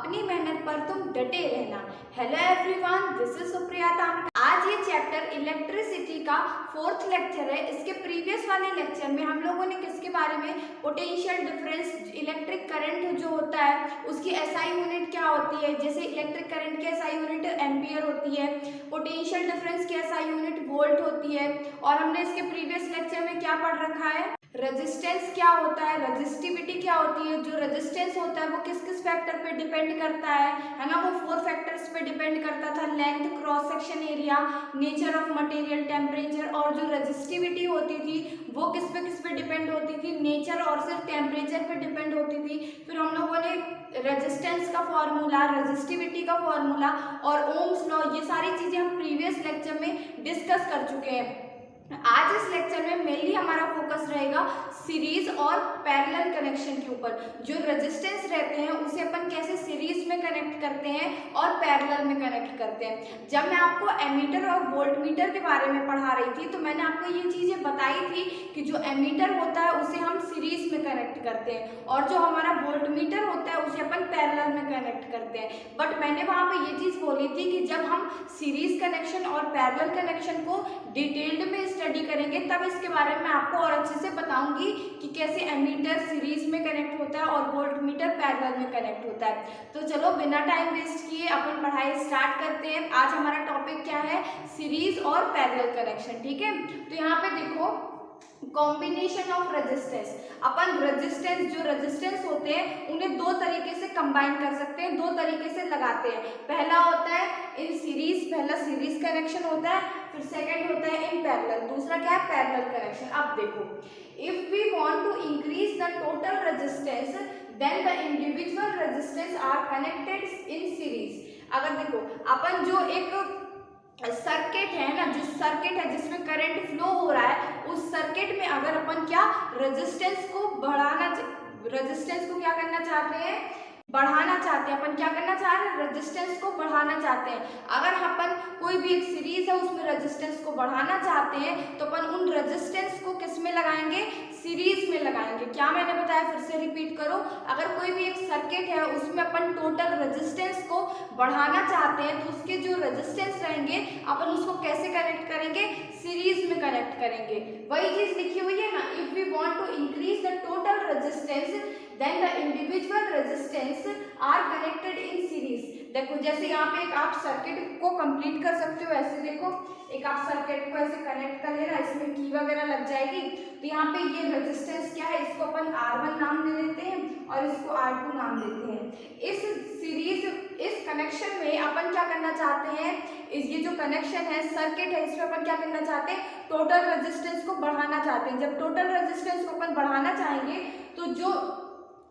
अपनी मेहनत पर तुम डटे रहना। Hello everyone, this is Supriya तांबे। आज ये चैप्टर इलेक्ट्रिसिटी का 4th लेक्चर है। इसके प्रीवियस वाले लेक्चर में हम लोगों ने किसके बारे में, पोटेंशियल डिफरेंस, इलेक्ट्रिक करंट जो होता है उसकी एसआई यूनिट क्या होती है। जैसे इलेक्ट्रिक करंट की एसआई यूनिट एम्पियर होती है, पोटेंशियल डिफरेंस की एसआई यूनिट वोल्ट होती है। और हमने इसके प्रीवियस लेक्चर में क्या पढ़ रखा है, रेजिस्टेंस क्या होता है, रेजिस्टिविटी क्या होती है। जो रेजिस्टेंस होता है वो किस किस फैक्टर पे डिपेंड करता है ना, वो 4 फैक्टर्स पे डिपेंड करता था, length, cross section area, nature of material, temperature. और जो रेजिस्टिविटी होती थी वो किस पे डिपेंड होती थी, नेचर और सिर्फ टेम्परेचर पे डिपेंड होती थी। फिर हम लोगों ने रेजिस्टेंस का फॉर्मूला, रेजिस्टिविटी का फॉर्मूला और ओम्स लॉ, ये सारी चीजें हम प्रीवियस लेक्चर में डिस्कस कर चुके हैं। आज इस लेक्चर में मेनली हमारा फोकस रहेगा सीरीज और पैरेलल कनेक्शन के ऊपर। जो रेजिस्टेंस रहते हैं उसे अपन कैसे सीरीज में कनेक्ट करते हैं और पैरेलल में कनेक्ट करते हैं। जब मैं आपको एमीटर और वोल्टमीटर के बारे में पढ़ा रही थी तो मैंने आपको ये चीजें बताई थी कि जो एमीटर होता है उसे हम सीरीज में कनेक्ट करते हैं और जो हमारा वोल्टमीटर होता है उसे अपन पैरेलल में कनेक्ट करते हैं। बट मैंने वहां पे ये चीज बोली थी कि जब हम सीरीज कनेक्शन और पैरेलल कनेक्शन को डिटेल्ड में स्टडी करेंगे तब इसके बारे में आपको और अच्छे से बताऊंगी कि कैसे एमीटर सीरीज में कनेक्ट होता है और वोल्टमीटर पैरेलल में कनेक्ट होता है। तो चलो बिना टाइम वेस्ट किए अपन पढ़ाई स्टार्ट करते हैं। आज हमारा टॉपिक क्या है, सीरीज और पैरेलल कनेक्शन। ठीक है, तो यहाँ पे देखो combination of resistance. Upon resistance, जो रेजिस्टेंस होते हैं उन्हें दो तरीके से कंबाइन कर सकते हैं, दो तरीके से लगाते हैं। पहला होता है इन सीरीज, पहला सीरीज कनेक्शन होता है, फिर सेकंड होता है इन पैरेलल, दूसरा क्या है, पैरेलल कनेक्शन। अब देखो, if we want to increase the total resistance then the individual resistance are connected in series. अगर देखो अपन जो एक सर्किट है ना, जिस सर्किट है जिसमें करंट फ्लो हो रहा है, उस सर्किट में अगर अपन क्या रेजिस्टेंस को बढ़ाना, रेजिस्टेंस को क्या करना चाहते हैं, बढ़ाना चाहते हैं। अपन क्या करना चाह रहे हैं, रेजिस्टेंस को बढ़ाना चाहते हैं। अगर अपन कोई भी एक सीरीज है उसमें रेजिस्टेंस को बढ़ाना चाहते हैं तो अपन उन रेजिस्टेंस को किस में लगाएंगे, सीरीज में लगाएंगे। क्या मैंने बताया, फिर से रिपीट करो। अगर कोई भी एक सर्किट है उसमें अपन टोटल रेजिस्टेंस को बढ़ाना चाहते हैं तो उसके जो रेजिस्टेंस रहेंगे अपन उसको कैसे कनेक्ट करेंगे, सीरीज में कनेक्ट करेंगे। वही चीज लिखी हुई है ना, if we want to increase the total resistance then the individual resistance are connected in series. देखो जैसे यहाँ पे एक आप सर्किट को कंप्लीट कर सकते हो, ऐसे देखो एक आप सर्किट को ऐसे कनेक्ट कर लेना, इसमें की वगैरह लग जाएगी। तो यहाँ पे ये रेजिस्टेंस क्या है, इसको अपन R1 नाम दे देते हैं और इसको R2 नाम देते हैं। इस सीरीज, इस कनेक्शन में अपन क्या करना चाहते हैं, इस ये जो कनेक्शन है, सर्किट है, इसमें अपन क्या करना चाहते हैं, टोटल रेजिस्टेंस को बढ़ाना चाहते हैं। जब टोटल रेजिस्टेंस को अपन बढ़ाना चाहेंगे तो जो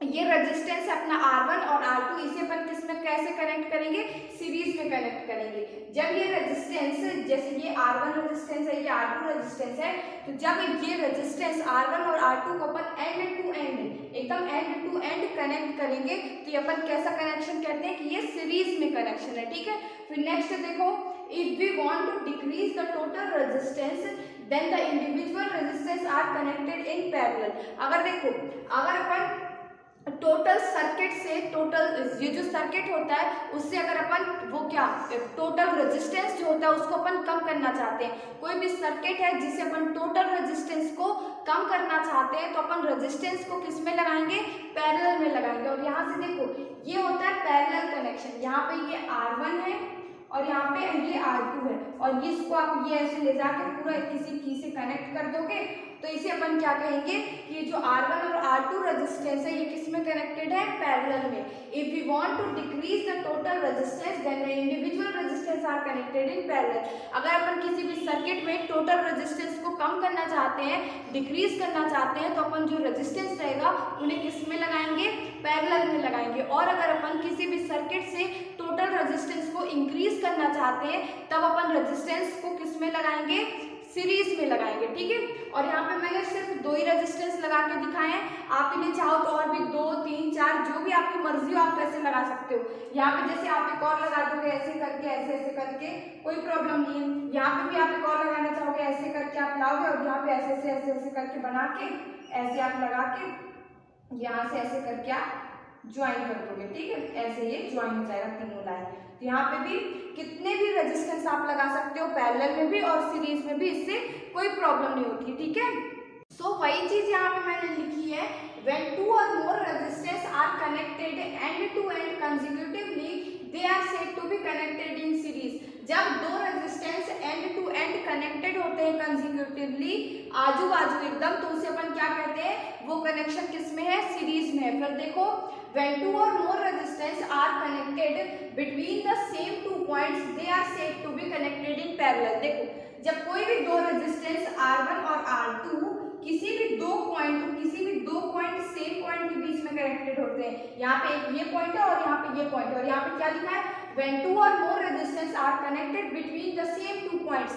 ये रेजिस्टेंस है अपना R1 और R2, इसे अपन किस में कैसे कनेक्ट करेंगे, सीरीज में कनेक्ट करेंगे। जब ये रेजिस्टेंस, जैसे ये R1 रेजिस्टेंस है, ये R2 रेजिस्टेंस है, तो जब ये रेजिस्टेंस R1 और R2 को अपन एंड टू एंड, एकदम एंड टू एंड कनेक्ट करेंगे तो ये अपन कैसा कनेक्शन कहते हैं कि ये सीरीज में कनेक्शन है। ठीक है, फिर नेक्स्ट देखो, if we want to decrease the total resistance then the individual resistance are connected in parallel. अगर देखो, अगर अपन टोटल सर्किट से, टोटल ये जो सर्किट होता है उससे अगर अपन वो क्या, टोटल रेजिस्टेंस जो होता है उसको अपन कम करना चाहते हैं। कोई भी सर्किट है जिसे अपन टोटल रेजिस्टेंस को कम करना चाहते हैं तो अपन रेजिस्टेंस को किस में लगाएंगे, पैरेलल में लगाएंगे। और यहाँ से देखो ये होता है पैरेलल कनेक्शन। यहाँ पे ये R1 है और यहाँ पे ये R2 है और इसको आप ये ऐसे ले जाके पूरा किसी की से कनेक्ट कर दोगे तो इसे अपन क्या कहेंगे कि जो R1 और R2 रेजिस्टेंस है ये किस में कनेक्टेड है, पैरेलल में। If we want to decrease the total resistance then the individual resistance are connected in parallel. अगर अपन किसी भी सर्किट में टोटल रेजिस्टेंस को कम करना चाहते हैं, डिक्रीज करना चाहते हैं, तो अपन जो रेजिस्टेंस रहेगा उन्हें किस में लगाएंगे, पैरेलल में लगाएंगे। और अगर अपन किसी भी सर्किट से टोटल रेजिस्टेंस को इंक्रीज करना चाहते हैं तब अपन रेजिस्टेंस को किस में लगाएंगे, सीरीज में लगाएंगे। ठीक है, और यहाँ पे मैंने सिर्फ 2 ही रेजिस्टेंस लगा के दिखाए हैं। आप इन्हें चाहो तो और भी 2, 3, 4 जो भी आपकी मर्जी हो आप वैसे लगा सकते हो। यहाँ पे जैसे आप एक और लगा दोगे ऐसे करके, ऐसे ऐसे करके, कोई प्रॉब्लम नहीं है। यहाँ पे भी आप एक और लगाना चाहोगे ऐसे करके आप लाओगे और यहाँ पे ऐसे ऐसे ऐसे ऐसे करके बना के ऐसे आप लगा के यहाँ से ऐसे करके आप ज्वाइन कर दोगे, ठीक है, ऐसे ये ज्वाइन हो जाएगा तीनों लाइन। तो यहाँ पे भी कितने भी रेजिस्टेंस आप लगा सकते हो, पैरेलल में भी और सीरीज में भी, इससे कोई प्रॉब्लम नहीं होती, ठीक है। सो वही चीज यहाँ पे मैंने लिखी है, when two or more resistors are connected end to end consecutively they are said to be connected in series। जब दो resistance end to end connected होते हैं कंसेक्यूटिवली, आजू बाजू एकदम, तो उसे अपन क्या कहते हैं, वो कनेक्शन किस में है, सीरीज में है। फिर देखो, when two or more resistors are connected between the same two points they are said to be connected in parallel। देखो, जब कोई भी दो रेजिस्टेंस R1 और R2 किसी भी दो पॉइंट सेम पॉइंट के बीच में कनेक्टेड होते हैं, यहाँ पे एक ये पॉइंट है और यहाँ पे ये पॉइंट है, और यहाँ पे क्या लिखा है, when two or more resistors are connected between the same two points।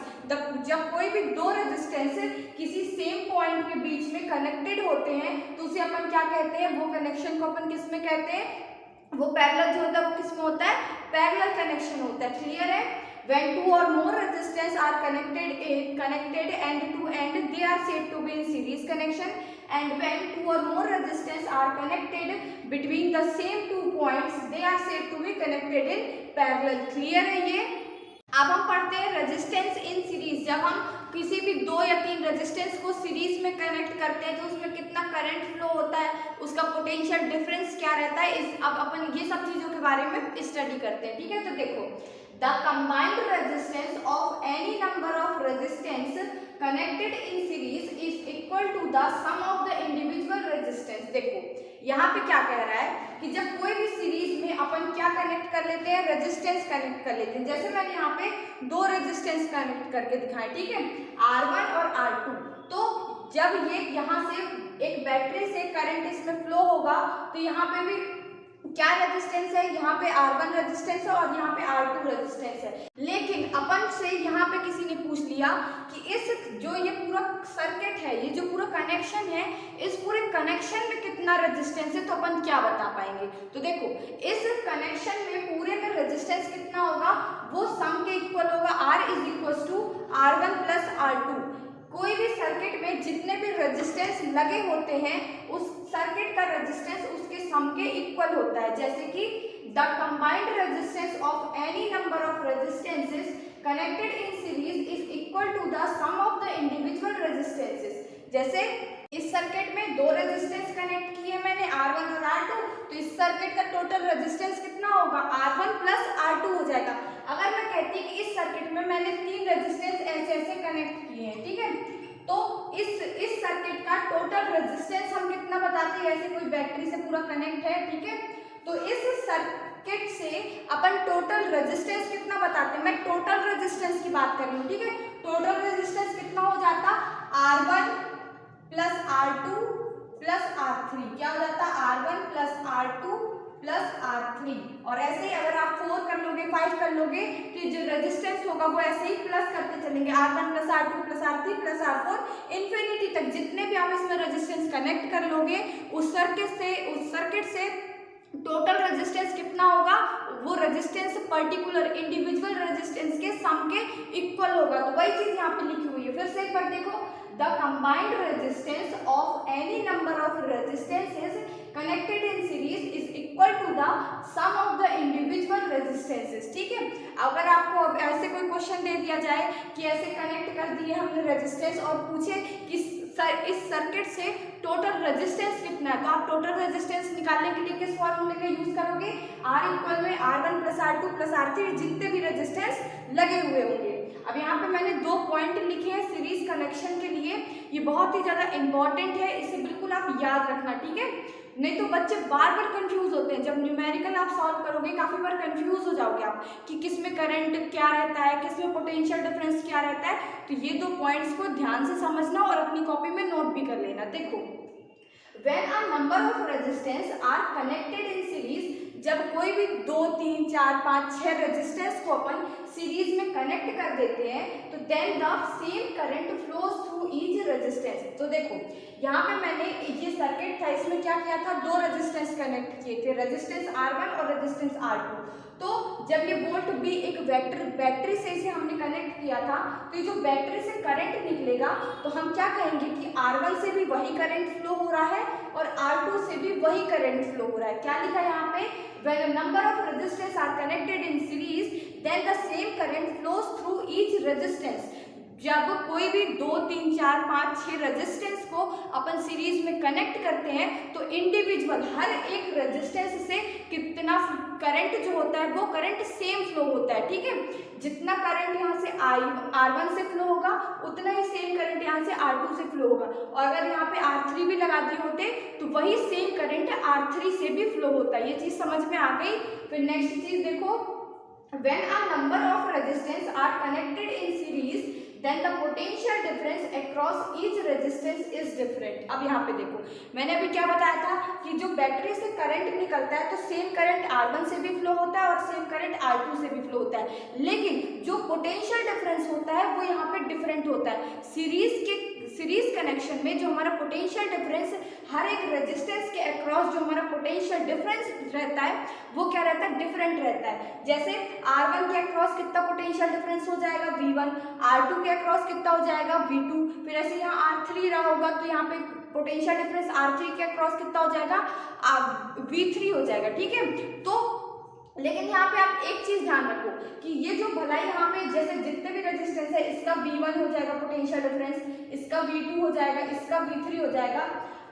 जब कोई भी दो रेजिस्टेंस किसी सेम पॉइंट के बीच में कनेक्टेड होते हैं तो उसे अपन क्या कहते हैं, वो कनेक्शन को अपन किस में कहते हैं, वो पैरेलल जो होता है वो किस में होता है, पैरेलल कनेक्शन होता है। क्लियर है? When two or more resistors are connected end to end they are said to be in series connection, and when two or more resistors are connected between the same two points they are said to be connected in parallel। Clear है ये? अब हम पढ़ते हैं resistance in series. जब हम किसी भी दो या तीन रेजिस्टेंस को सीरीज में कनेक्ट करते हैं तो उसमें कितना करंट फ्लो होता है, उसका पोटेंशियल डिफरेंस क्या रहता है, अब अपन ये सब चीजों के बारे में स्टडी करते हैं, ठीक है। तो देखो, the combined resistance of any number of resistance connected in series is equal to the sum of the individual resistance। देखो यहाँ पे क्या कह रहा है कि जब कोई भी सीरीज में अपन क्या कनेक्ट कर लेते हैं, रेजिस्टेंस कनेक्ट कर लेते हैं। जैसे मैंने यहाँ पे दो रेजिस्टेंस कनेक्ट करके दिखाए, ठीक है, R1 और R2। तो जब ये यहाँ से एक बैटरी से करंट इसमें फ्लो होगा तो यहाँ पे भी क्या रेजिस्टेंस है, यहाँ पे R1 रेजिस्टेंस है और यहाँ पे R2 रेजिस्टेंस है। लेकिन अपन से यहाँ पे किसी ने पूछ लिया कि इस जो ये पूरा सर्किट है, ये जो पूरा कनेक्शन है, इस पूरे कनेक्शन में कितना रेजिस्टेंस है, तो अपन क्या बता पाएंगे। तो देखो, इस कनेक्शन में पूरे में रेजिस्टेंस कितना होगा, वो सम के इक्वल होगा, R is equal to R1 plus R2। कोई भी सर्किट में जितने भी रेजिस्टेंस लगे होते हैं उस सर्किट का रेजिस्टेंस उसके सम के इक्वल होता है। जैसे कि the combined resistance of any number of resistances connected in series is equal to the sum of the individual resistances. जैसे इस सर्किट में दो रेजिस्टेंस कनेक्ट किए मैंने, R1 और R2, तो इस सर्किट का टोटल रेजिस्टेंस कितना होगा, R1 प्लस R2 हो जाएगा। अगर मैं कहती कि इस सर्किट में मैंने तीन रेजिस्टेंस ऐसे ऐसे कनेक्ट किए हैं, ठीक है, तो इस सर्किट का टोटल रेजिस्टेंस हम कितना बताते हैं, ऐसे कोई बैटरी से पूरा कनेक्ट है, ठीक है, तो इस सर्किट से अपन टोटल रेजिस्टेंस कितना बताते हैं, मैं टोटल रेजिस्टेंस की बात कर रही हूँ, ठीक है। टोटल रेजिस्टेंस कितना हो जाता, R1 plus R2 plus R3, क्या हो जाता, R1 plus R2 plus R3। और ऐसे ही अगर आप 4 कर लोगे, 5 कर लोगे, तो जो रेजिस्टेंस होगा वो ऐसे ही प्लस करते चलेंगे, R1 plus R2 plus R3 plus R4 infinity तक। जितने भी आप इसमें रेजिस्टेंस कनेक्ट कर लोगे उस सर्किट से टोटल रेजिस्टेंस कितना होगा, वो रेजिस्टेंस पर्टिकुलर इंडिविजुअल रेजिस्टेंस के सम के इक्वल होगा। तो वही चीज यहाँ पे लिखी हुई है। फिर से एक बार देखो, the combined resistance of any number of resistances connected in series is equal to the sum of the individual resistances. ठीक है, अगर आपको अब ऐसे कोई क्वेश्चन दे दिया जाए कि ऐसे कनेक्ट कर दिए हमने रेजिस्टेंस और पूछे कि इस सर्किट से टोटल रेजिस्टेंस कितना है, तो आप टोटल रेजिस्टेंस निकालने के लिए किस फॉर्मूले का यूज करोगे, R इक्वल में R1 plus R2 plus R3, जितने भी रेजिस्टेंस लगे हुए होंगे। अब यहाँ पे मैंने 2 पॉइंट लिखे हैं सीरीज कनेक्शन के लिए, ये बहुत ही ज़्यादा इंपॉर्टेंट है, इसे बिल्कुल आप याद रखना, ठीक है, नहीं तो बच्चे बार बार कंफ्यूज होते हैं। जब न्यूमेरिकल आप सॉल्व करोगे काफ़ी बार कंफ्यूज हो जाओगे आप कि किस में करंट क्या रहता है, किस में पोटेंशियल डिफरेंस क्या रहता है। तो ये 2 पॉइंट्स को ध्यान से समझना और अपनी कॉपी में नोट भी कर लेना। देखो, when a number of resistance are connected in series, जब कोई भी 2, 3, 4, 5, 6 रेजिस्टेंस को अपन सीरीज में कनेक्ट कर देते हैं तो then the same current flows through each resistance. तो देखो यहाँ पे मैंने ये सर्किट था, इसमें क्या किया था, 2 रेजिस्टेंस कनेक्ट किए थे, रेजिस्टेंस R1 और रेजिस्टेंस R2। तो जब ये वोल्ट भी एक बैटरी से इसे हमने कनेक्ट किया था, तो ये जो बैटरी से करंट निकलेगा तो हम क्या कहेंगे कि R1 से भी वही करंट फ्लो हो रहा है और R2 से भी वही करंट फ्लो हो रहा है। क्या लिखा है यहाँ पे, when a number of resistors are connected in series then the same current flows through each resistance। जब कोई भी 2 3 4 5 6 रेजिस्टेंस को अपन सीरीज में कनेक्ट करते हैं तो इंडिविजुअल हर एक रेजिस्टेंस से कितना करंट जो होता है वो करंट सेम फ्लो होता है, ठीक है। जितना करंट यहाँ से R1 से फ्लो होगा उतना ही सेम करंट यहाँ से R2 से फ्लो होगा, और अगर यहाँ पे R3 भी लगा दिए होते तो वही सेम करंट R3 से भी फ्लो होता है। ये चीज समझ में आ गई। फिर नेक्स्ट चीज देखो, when a number of resistors are connected in series then the potential difference across each resistance is different। अब यहाँ पे देखो, मैंने अभी क्या बताया था कि जो बैटरी से करंट निकलता है तो सेम करंट R1 से भी फ्लो होता है और सेम करंट R2 से भी फ्लो होता है, लेकिन जो पोटेंशियल डिफरेंस होता है वो यहाँ पे डिफरेंट होता है। सीरीज कनेक्शन में जो हमारा पोटेंशियल डिफरेंस हर एक रेजिस्टेंस के अक्रॉस जो हमारा पोटेंशियल डिफरेंस रहता है वो क्या रहता है, डिफरेंट रहता है। जैसे R1 के अक्रॉस कितना पोटेंशियल डिफरेंस हो जाएगा V1, R2 के अक्रॉस कितना हो जाएगा V2, फिर ऐसे यहाँ R3 रहा होगा तो यहाँ पे पोटेंशियल डिफरेंस R3 के अक्रॉस कितना हो जाएगा, V3 हो जाएगा, ठीक है। तो लेकिन यहाँ पे आप एक चीज ध्यान रखो कि ये जो भलाई यहाँ पे जैसे जितने भी रेजिस्टेंस है इसका V1 हो जाएगा पोटेंशियल डिफरेंस, इसका V2 हो जाएगा, इसका V3 हो जाएगा।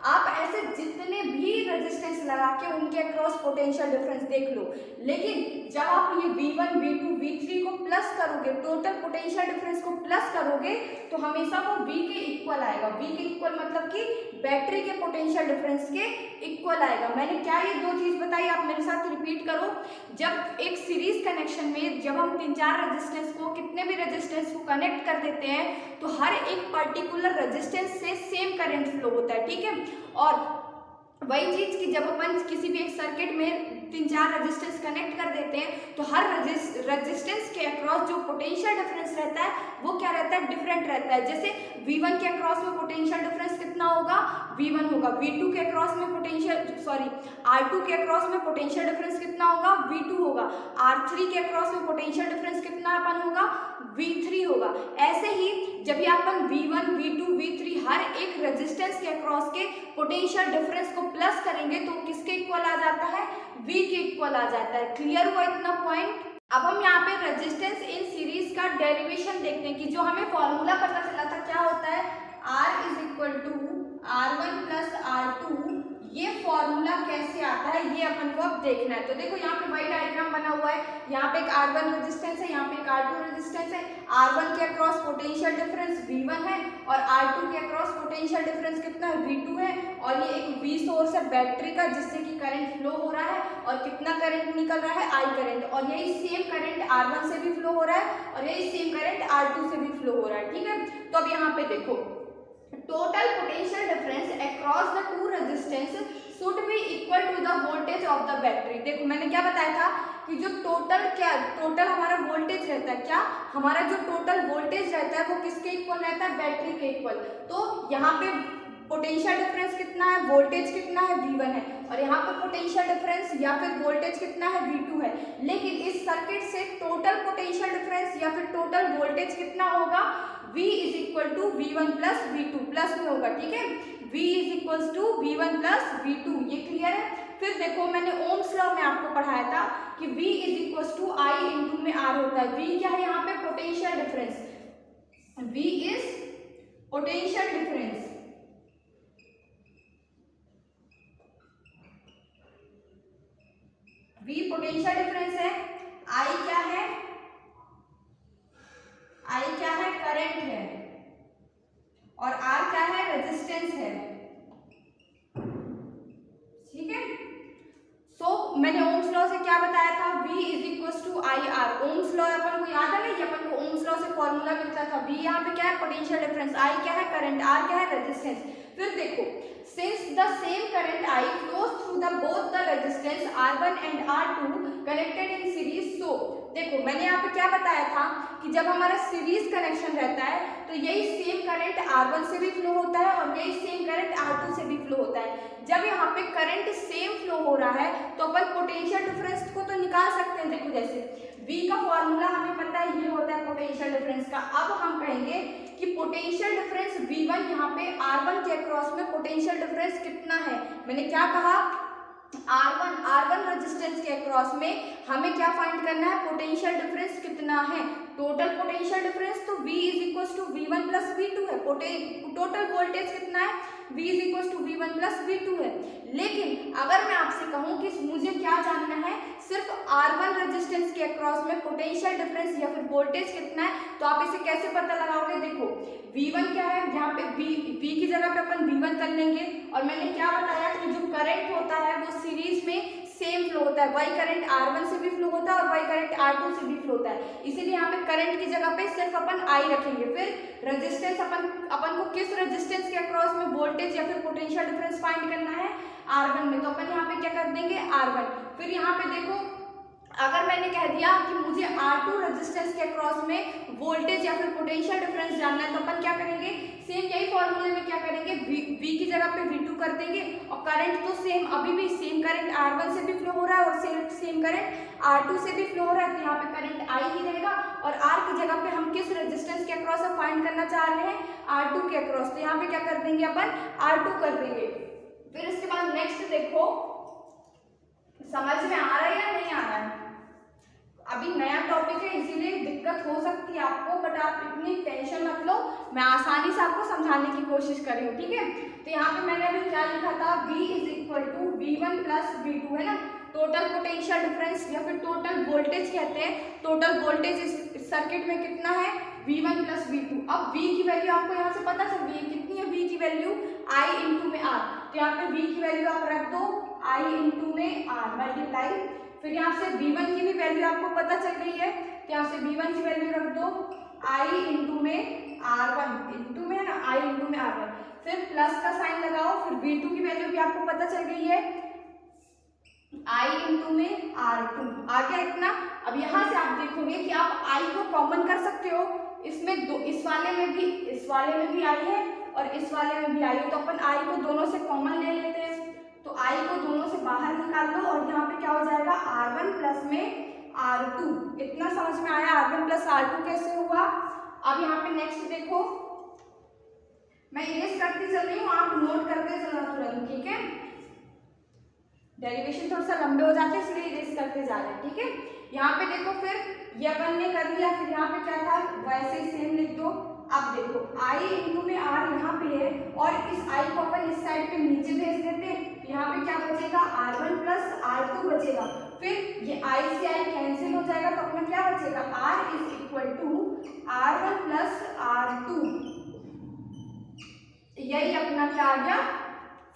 आप ऐसे जितने भी रेजिस्टेंस लगा के उनके अक्रॉस पोटेंशियल डिफरेंस देख लो, लेकिन जब आप ये V1 V2 V3 को प्लस करोगे, टोटल पोटेंशियल डिफरेंस को प्लस करोगे तो हमेशा वो V के इक्वल आएगा। V के इक्वल मतलब कि बैटरी के पोटेंशियल डिफरेंस के इक्वल आएगा। मैंने क्या ये दो चीज बताई, आप मेरे साथ रिपीट करो। जब एक सीरीज कनेक्शन में जब हम 3-4 रेजिस्टेंस को कितने भी रेजिस्टेंस को कनेक्ट कर देते हैं तो हर एक पर्टिकुलर रेजिस्टेंस से सेम करंट फ्लो होता है, ठीक है। और वही चीज कि जब अपन किसी भी एक सर्किट में 3-4 रेजिस्टेंस कनेक्ट कर देते हैं तो हर रेजिस्टेंस के अक्रॉस जो पोटेंशियल डिफरेंस रहता है वो क्या रहता है, डिफरेंट रहता है। जैसे V1 के अक्रॉस में पोटेंशियल डिफरेंस कितना होगा, V1 होगा। V2 के अक्रॉस में R2 के अक्रॉस में पोटेंशियल डिफरेंस कितना होगा, V2 होगा। R3 के अक्रॉस में पोटेंशियल डिफरेंस कितना अपन होगा, V3 होगा। ऐसे ही जब ये अपन V1 V2 V3 हर एक रेजिस्टेंस के अक्रॉस के पोटेंशियल डिफरेंस को प्लस करेंगे तो किसके इक्वल आ जाता है, V के इक्वल आ जाता है। क्लियर हुआ इतना पॉइंट। अब हम यहाँ पे रेजिस्टेंस इन सीरीज का डेरिवेशन देखते हैं कि जो हमें फॉर्मूला पता चला था क्या होता है, R is equal to R1 plus R2। ये फॉर्मूला कैसे आता है ये अपन को अब देखना है। तो देखो यहाँ पे वही डायग्राम बना हुआ है, यहाँ पे एक R1 रेजिस्टेंस है, यहाँ पे एक R2 रेजिस्टेंस है। R1 के अक्रॉस पोटेंशियल डिफरेंस V1 है और R2 के अक्रॉस पोटेंशियल डिफरेंस कितना है, V2 है। और ये एक V सोर्स है बैटरी का जिससे कि करंट फ्लो हो रहा है और कितना करंट निकल रहा है, I करंट। और यही सेम करंट R1 से भी फ्लो हो रहा है और यही सेम करंट R2 से भी फ्लो हो रहा है, ठीक है। तो अब यहाँ पे देखो, total potential difference across the two resistance should be equal to the voltage of the battery। देखो मैंने क्या बताया था कि जो टोटल हमारा वोल्टेज रहता है, क्या हमारा जो टोटल वोल्टेज रहता है वो किसके इक्वल रहता है, बैटरी के इक्वल। तो यहाँ पे पोटेंशियल डिफरेंस कितना है, वोल्टेज कितना है, V1 है, और यहाँ पे पोटेंशियल डिफरेंस या फिर वोल्टेज कितना है, V2 है। लेकिन इस सर्किट से टोटल पोटेंशियल डिफरेंस या फिर टोटल वोल्टेज कितना होगा, V is equal to V1 plus V2, plus में होगा, ठीक है। V is equal to V1 plus V2, ये क्लियर है। फिर देखो मैंने ओम्स लॉ में आपको पढ़ाया था कि V is equal to I into में R होता है। V क्या है यहाँ पे, potential difference. V is potential difference. V potential difference है, I क्या है, I क्या है, करंट है, और R क्या है, रेजिस्टेंस है, ठीक है। सो मैंने ओम्स लॉ से क्या बताया था, V is equal to I R. Ohm's law अपन को याद है ना, ये अपन को ओम्स लॉ से फॉर्मूला मिलता था। V यहाँ पे क्या है, पोटेंशियल डिफरेंस, I क्या है, करंट, R क्या है, रेजिस्टेंस। फिर देखो, since the same current I flows through the both the resistance R1 and R2 connected in series, so देखो मैंने यहाँ पे क्या बताया था कि जब हमारा सीरीज कनेक्शन रहता है तो यही सेम करंट R1 से भी फ्लो होता है और यही सेम करंट R2 से भी फ्लो होता है। जब यहाँ पे करंट सेम फ्लो हो रहा है तो अपन पोटेंशियल डिफरेंस को तो निकाल सकते हैं। देखो जैसे V का फॉर्मूला हमें पता है, ये होता है पोटेंशियल डिफरेंस का। अब हम कहेंगे कि पोटेंशियल डिफरेंस V1 यहाँ पे R1 के अक्रॉस में पोटेंशियल डिफरेंस कितना है। मैंने क्या कहा, R1 रेजिस्टेंस के अक्रॉस में हमें क्या फाइंड करना है, पोटेंशियल डिफरेंस कितना है। टोटल पोटेंशियल डिफरेंस तो V is equal to V1 plus V2 है। टोटल वोल्टेज कितना है, V is equal to V1 plus V2 है। लेकिन अगर मैं आपसे कहूँ कि मुझे क्या जानना है, सिर्फ R1 रेजिस्टेंस के अक्रॉस में पोटेंशियल डिफरेंस या फिर वोल्टेज कितना है, तो आप इसे कैसे पता लगाओगे। देखो V1 क्या है, यहाँ पे V की जगह पे अपन V1 कर लेंगे। और मैंने क्या बताया कि जो करंट होता है वो सीरीज में सेम फ्लो होता है, वही करंट R1 से भी फ्लो होता है और वही करंट R2 से भी फ्लो होता है। इसीलिए यहाँ पे करंट की जगह पे सिर्फ अपन I रखेंगे। फिर रेजिस्टेंस अपन को किस रेजिस्टेंस के अक्रॉस में वोल्टेज या फिर पोटेंशियल डिफरेंस फाइंड करना है, R1 में, तो अपन यहाँ पे क्या कर देंगे R1। फिर यहाँ पे देखो अगर मैंने कह दिया कि मुझे R2 रेजिस्टेंस के अक्रॉस में वोल्टेज या फिर पोटेंशियल डिफरेंस जानना है, तो अपन क्या करेंगे, सेम यही फॉर्मूले में क्या करेंगे, V की जगह पे V2 कर देंगे। और करंट तो सेम, अभी भी सेम करंट R1 से भी फ्लो हो रहा है और सेम करंट R2 से भी फ्लो हो रहा है, तो यहाँ पे करंट I ही रहेगा। और R की जगह पे हम किस रेजिस्टेंस के अक्रॉस से फाइंड करना चाह रहे हैं, R2 के अक्रॉस, तो यहाँ पे क्या कर देंगे अपन R2 कर देंगे। फिर इसके बाद नेक्स्ट देखो, समझ में आ रहा है या नहीं आ रहा है। अभी नया टॉपिक है इसीलिए दिक्कत हो सकती है आपको, बट आप इतनी टेंशन मत लो, मैं आसानी से आपको समझाने की कोशिश कर रही हूँ, ठीक है। तो यहाँ पे मैंने अभी क्या लिखा था, V is equal to V1 plus V2 है ना। टोटल पोटेंशियल डिफरेंस या फिर टोटल वोल्टेज कहते हैं, टोटल वोल्टेज इस सर्किट में कितना है, V1 प्लस V2। अब V की वैल्यू आपको यहाँ से पता चल गई है, कितनी है V की वैल्यू, I इंटू में R। तो यहाँ पे V की वैल्यू आप रख दो I इंटू में R मल्टीप्लाई। फिर यहाँ से V1 की भी वैल्यू आपको पता चल गई है, तो यहाँ से V1 की वैल्यू रख दो I इंटू में R1, इंटू में है ना, I इंटू में R1। फिर प्लस का साइन लगाओ, फिर V2 की वैल्यू भी आपको पता चल गई है, I इंटू में R2। आ गया इतना। अब यहाँ से आप देखोगे कि आप I को कॉमन कर सकते हो, इसमें दो, इस वाले में भी I है और इस वाले में भी I है, तो अपन I को दोनों से कॉमन ले लेते हैं। तो I को दोनों से बाहर निकाल लो और यहाँ पे क्या हो जाएगा, R1 प्लस में R2। इतना समझ में आया, R1 प्लस R2 कैसे हुआ। अब यहाँ पे नेक्स्ट देखो, मैं इरेज करती चल रही हूँ, आप नोट करते चलना तुरंत, ठीक है। डेरिवेशन थोड़ा सा लंबे हो जाते हैं इसलिए इरेज करते जा रहे हैं, ठीक है। यहाँ पे देखो, फिर ये अपन ने कर लिया, फिर यहाँ पे क्या था, वैसे ही सेम लिख दो। अब देखो I इंटू में R यहाँ पे है और इस I को अपन इस साइड पे नीचे भेज देते हैं, यहाँ पे क्या बचेगा, R1 प्लस R2 बचेगा। फिर ये I से I कैंसिल हो जाएगा, तो अपना क्या बचेगा, R is equal to R1 plus R2। यही अपना क्या आ गया,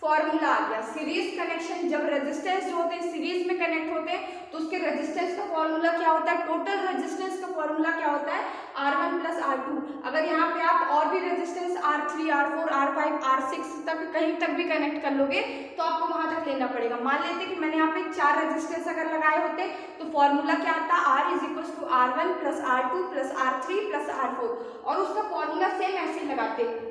फॉर्मूला आ गया। सीरीज कनेक्शन, जब रेजिस्टेंस जो होते हैं सीरीज में कनेक्ट होते हैं तो उसके रेजिस्टेंस का फॉर्मूला क्या होता है, टोटल रेजिस्टेंस का फॉर्मूला क्या होता है, R1 प्लस R2। अगर यहाँ पे आप और भी resistance R3, R4, R5, R6 तक कहीं तक भी कनेक्ट कर लोगे तो आपको वहां तक लेना पड़ेगा। मान लेते कि मैंने यहाँ पे 4 रेजिस्टेंस अगर लगाए होते तो फॉर्मूला क्या आता, R is equal to R1 plus R2 plus R3 plus R4, और उसका फॉर्मूला सेम ऐसे लगाते।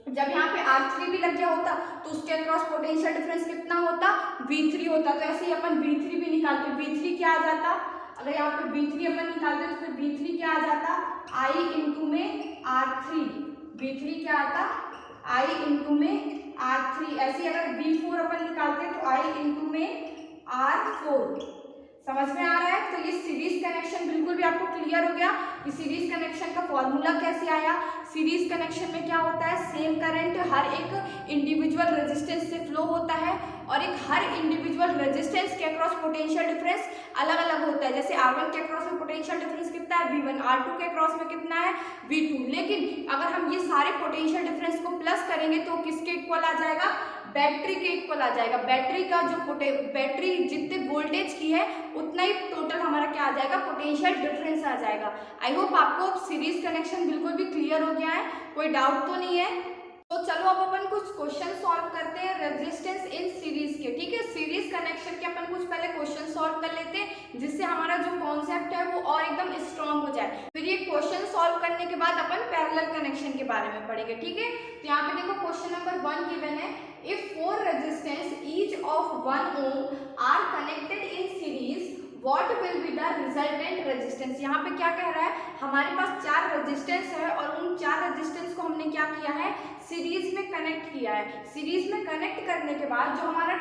जब यहाँ पे R3 भी लग गया होता तो उसके अक्रॉस पोटेंशियल डिफरेंस कितना होता, V3 होता। तो ऐसे ही अपन V3 भी निकालते, V3 क्या आ जाता, अगर यहाँ पे V3 अपन निकालते तो फिर V3 क्या आ जाता, I इंटू में R3। V3 क्या आता, I इंटू में R3। ऐसे ही अगर V4 अपन निकालते तो I इंटू में R4। समझ में आ रहा है। तो ये सीरीज कनेक्शन बिल्कुल भी आपको क्लियर हो गया कि सीरीज कनेक्शन का फॉर्मूला कैसे आया। सीरीज कनेक्शन में क्या होता है, सेम करंट हर एक इंडिविजुअल रेजिस्टेंस से फ्लो होता है और एक हर इंडिविजुअल रेजिस्टेंस के अक्रॉस पोटेंशियल डिफरेंस अलग अलग होता है। जैसे R1 के अक्रॉस में पोटेंशियल डिफरेंस कितना है, V1, R2 के अक्रॉस में कितना है, V2। लेकिन अगर हम ये सारे पोटेंशियल डिफरेंस को प्लस करेंगे तो किसके इक्वल आ जाएगा, बैटरी के इक्वल आ जाएगा। बैटरी का जो बैटरी जितने वोल्टेज की है उतना ही टोटल हमारा क्या आ जाएगा, पोटेंशियल डिफरेंस आ जाएगा। आई होप आपको सीरीज कनेक्शन बिल्कुल भी क्लियर हो गया है, कोई डाउट तो नहीं है। तो चलो अब अपन कुछ क्वेश्चन सॉल्व करते हैं रेजिस्टेंस इन सीरीज के, ठीक है। सीरीज कनेक्शन के अपन कुछ पहले क्वेश्चन सॉल्व कर लेते हैं जिससे हमारा जो कॉन्सेप्ट है वो और एकदम स्ट्रांग हो जाए। फिर ये क्वेश्चन सॉल्व करने के बाद अपन पैरेलल कनेक्शन के बारे में पढ़ेंगे, ठीक है। तो यहाँ पे देखो क्वेश्चन नंबर 1 गिवन है, if 4 resistance each of 1 ohm are connected in series, what will be the resultant resistance. यहाँ पे क्या कह रहा है, हमारे पास 4 रेजिस्टेंस है और उन 4 रेजिस्टेंस को हमने क्या किया है, सीरीज में कनेक्ट किया है। सीरीज में कनेक्ट करने के बाद जो हमारा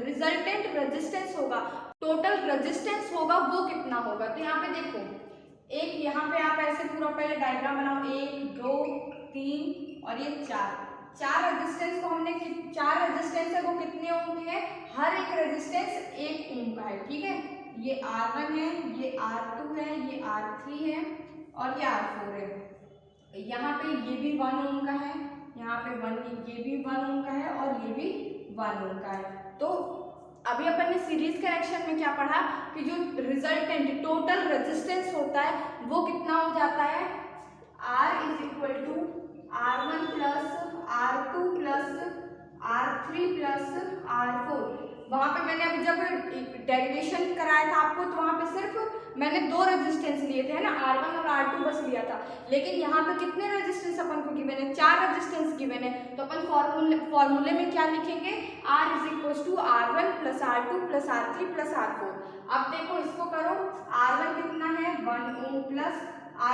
रिजल्टेंट रेजिस्टेंस होगा, टोटल रेजिस्टेंस होगा, वो कितना होगा। तो यहाँ पे देखो, एक यहाँ पे आप ऐसे पूरा पहले डायग्राम बनाओ, 1 2 3 और ये 4 रेजिस्टेंस को हमने 4 रेजिस्टेंस है वो कितने ओम के हैं, हर एक रेजिस्टेंस 1 ओम का है। ठीक है, ये R1 है, ये R2 है, ये R3 है और ये R4 है। यहाँ पे ये भी 1 ओम का है, यहाँ पे ये भी 1 ओम का है और ये भी 1 ओम का है। तो अभी अपन ने सीरीज कनेक्शन में क्या पढ़ा कि जो रिजल्टेंट टोटल रेजिस्टेंस होता है वो कितना हो जाता है, R is equal to R1 plus R2 plus R3 plus R4। वहाँ पे मैंने अभी जब डेरिवेशन कराया था आपको, तो वहाँ पे सिर्फ मैंने 2 रेजिस्टेंस लिए थे, है ना, R1 और R2 बस लिया था। लेकिन यहाँ पे कितने रेजिस्टेंस अपन को गिवन है, 4 रेजिस्टेंस गिवन है। तो अपन फॉर्मूले में क्या लिखेंगे, R is equal to R1 plus R2 plus R3 plus R4। अब देखो इसको करो, R1 कितना है 1 ओम प्लस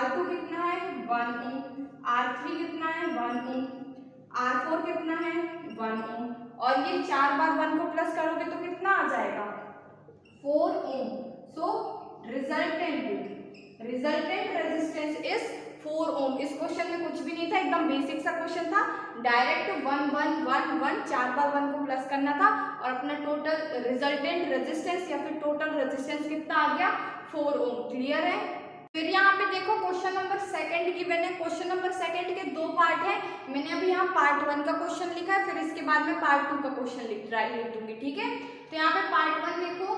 R2 कितना है 1 ओम, R3 कितना है 1 ओम, R4 कितना है 1 ओम, और ये 4 बार 1 को प्लस करोगे तो कितना आ जाएगा 4 ओम। सो रिजल्टेंट रेजिस्टेंस इज 4 ओम। इस क्वेश्चन में कुछ भी नहीं था, एकदम बेसिक सा क्वेश्चन था, डायरेक्ट 1 1 1 1 4 बार 1 को प्लस करना था और अपना टोटल रिजल्टेंट रेजिस्टेंस या फिर टोटल रेजिस्टेंस कितना आ गया 4 ओम। क्लियर है। फिर यहाँ पे देखो क्वेश्चन नंबर 2 गिवन है। क्वेश्चन नंबर 2 के 2 पार्ट है। मैंने अभी यहाँ पार्ट 1 का क्वेश्चन लिखा है, फिर इसके बाद में पार्ट 2 का क्वेश्चन लिख दूंगी। ठीक है, तो यहाँ पे पार्ट 1 देखो,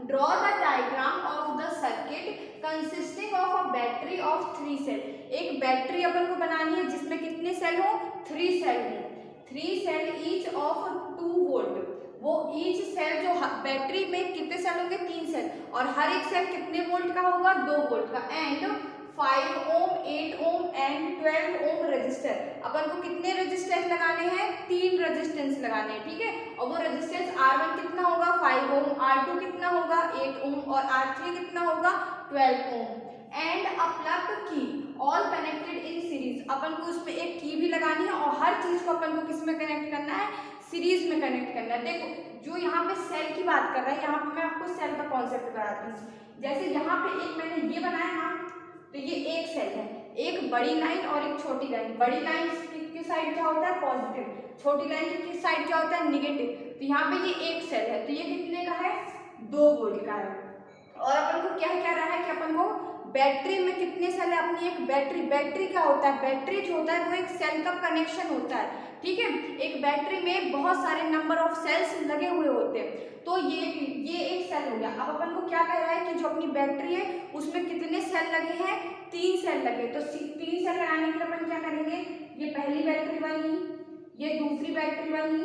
draw the diagram of the circuit consisting of a battery of 3 cell. एक बैटरी अपन को बनानी है जिसमें कितने सेल हो, 3 सेल हो, 3 सेल ईच ऑफ 2 वोल्ट। वो ईच सेल जो बैटरी में कितने सेल होंगे, 3 सेल, और हर एक सेल कितने वोल्ट का होगा, 2 वोल्ट का। And 5 ohm 8 ohm and 12 ohm resistor. अपन को कितने रजिस्टेंस लगाने हैं, 3 रजिस्टेंस लगाने हैं। ठीक है, और वो रजिस्टेंस R1 कितना होगा 5 ओम, R2 कितना होगा 8 ओम और R3 कितना होगा 12 ओम। एंड अ प्लग की ऑल कनेक्टेड इन सीरीज। अपन को उसमें एक की भी लगानी है और हर चीज को अपन को किस में कनेक्ट करना है, सीरीज में कनेक्ट करना है। देखो जो यहाँ पे सेल की बात कर रहा है, यहाँ पे मैं आपको सेल का कॉन्सेप्ट कराती हूँ। जैसे यहाँ पे एक मैंने ये बनाया ना, तो ये एक सेल है, एक बड़ी लाइन और एक छोटी लाइन। बड़ी लाइन की साइड क्या होता है पॉजिटिव, छोटी लाइन की साइड क्या होता है निगेटिव। तो यहाँ पे ये एक सेल है, तो ये कितने का है 2 वोल्ट का है। और अपन को क्या कह रहा है कि अपन को बैटरी में कितने सेल है, अपनी एक बैटरी क्या होता है, बैटरी जो होता है वो एक सेल का कनेक्शन होता है। ठीक है, एक बैटरी में बहुत सारे नंबर ऑफ सेल्स लगे हुए होते हैं। तो ये एक सेल हो गया। अब अपन को क्या कह रहा है कि जो अपनी बैटरी है उसमें कितने सेल लगे हैं, 3 सेल लगे। तो 3 सेल लगाने के लिए अपन क्या करेंगे, ये पहली बैटरी बनी, ये दूसरी बैटरी बनी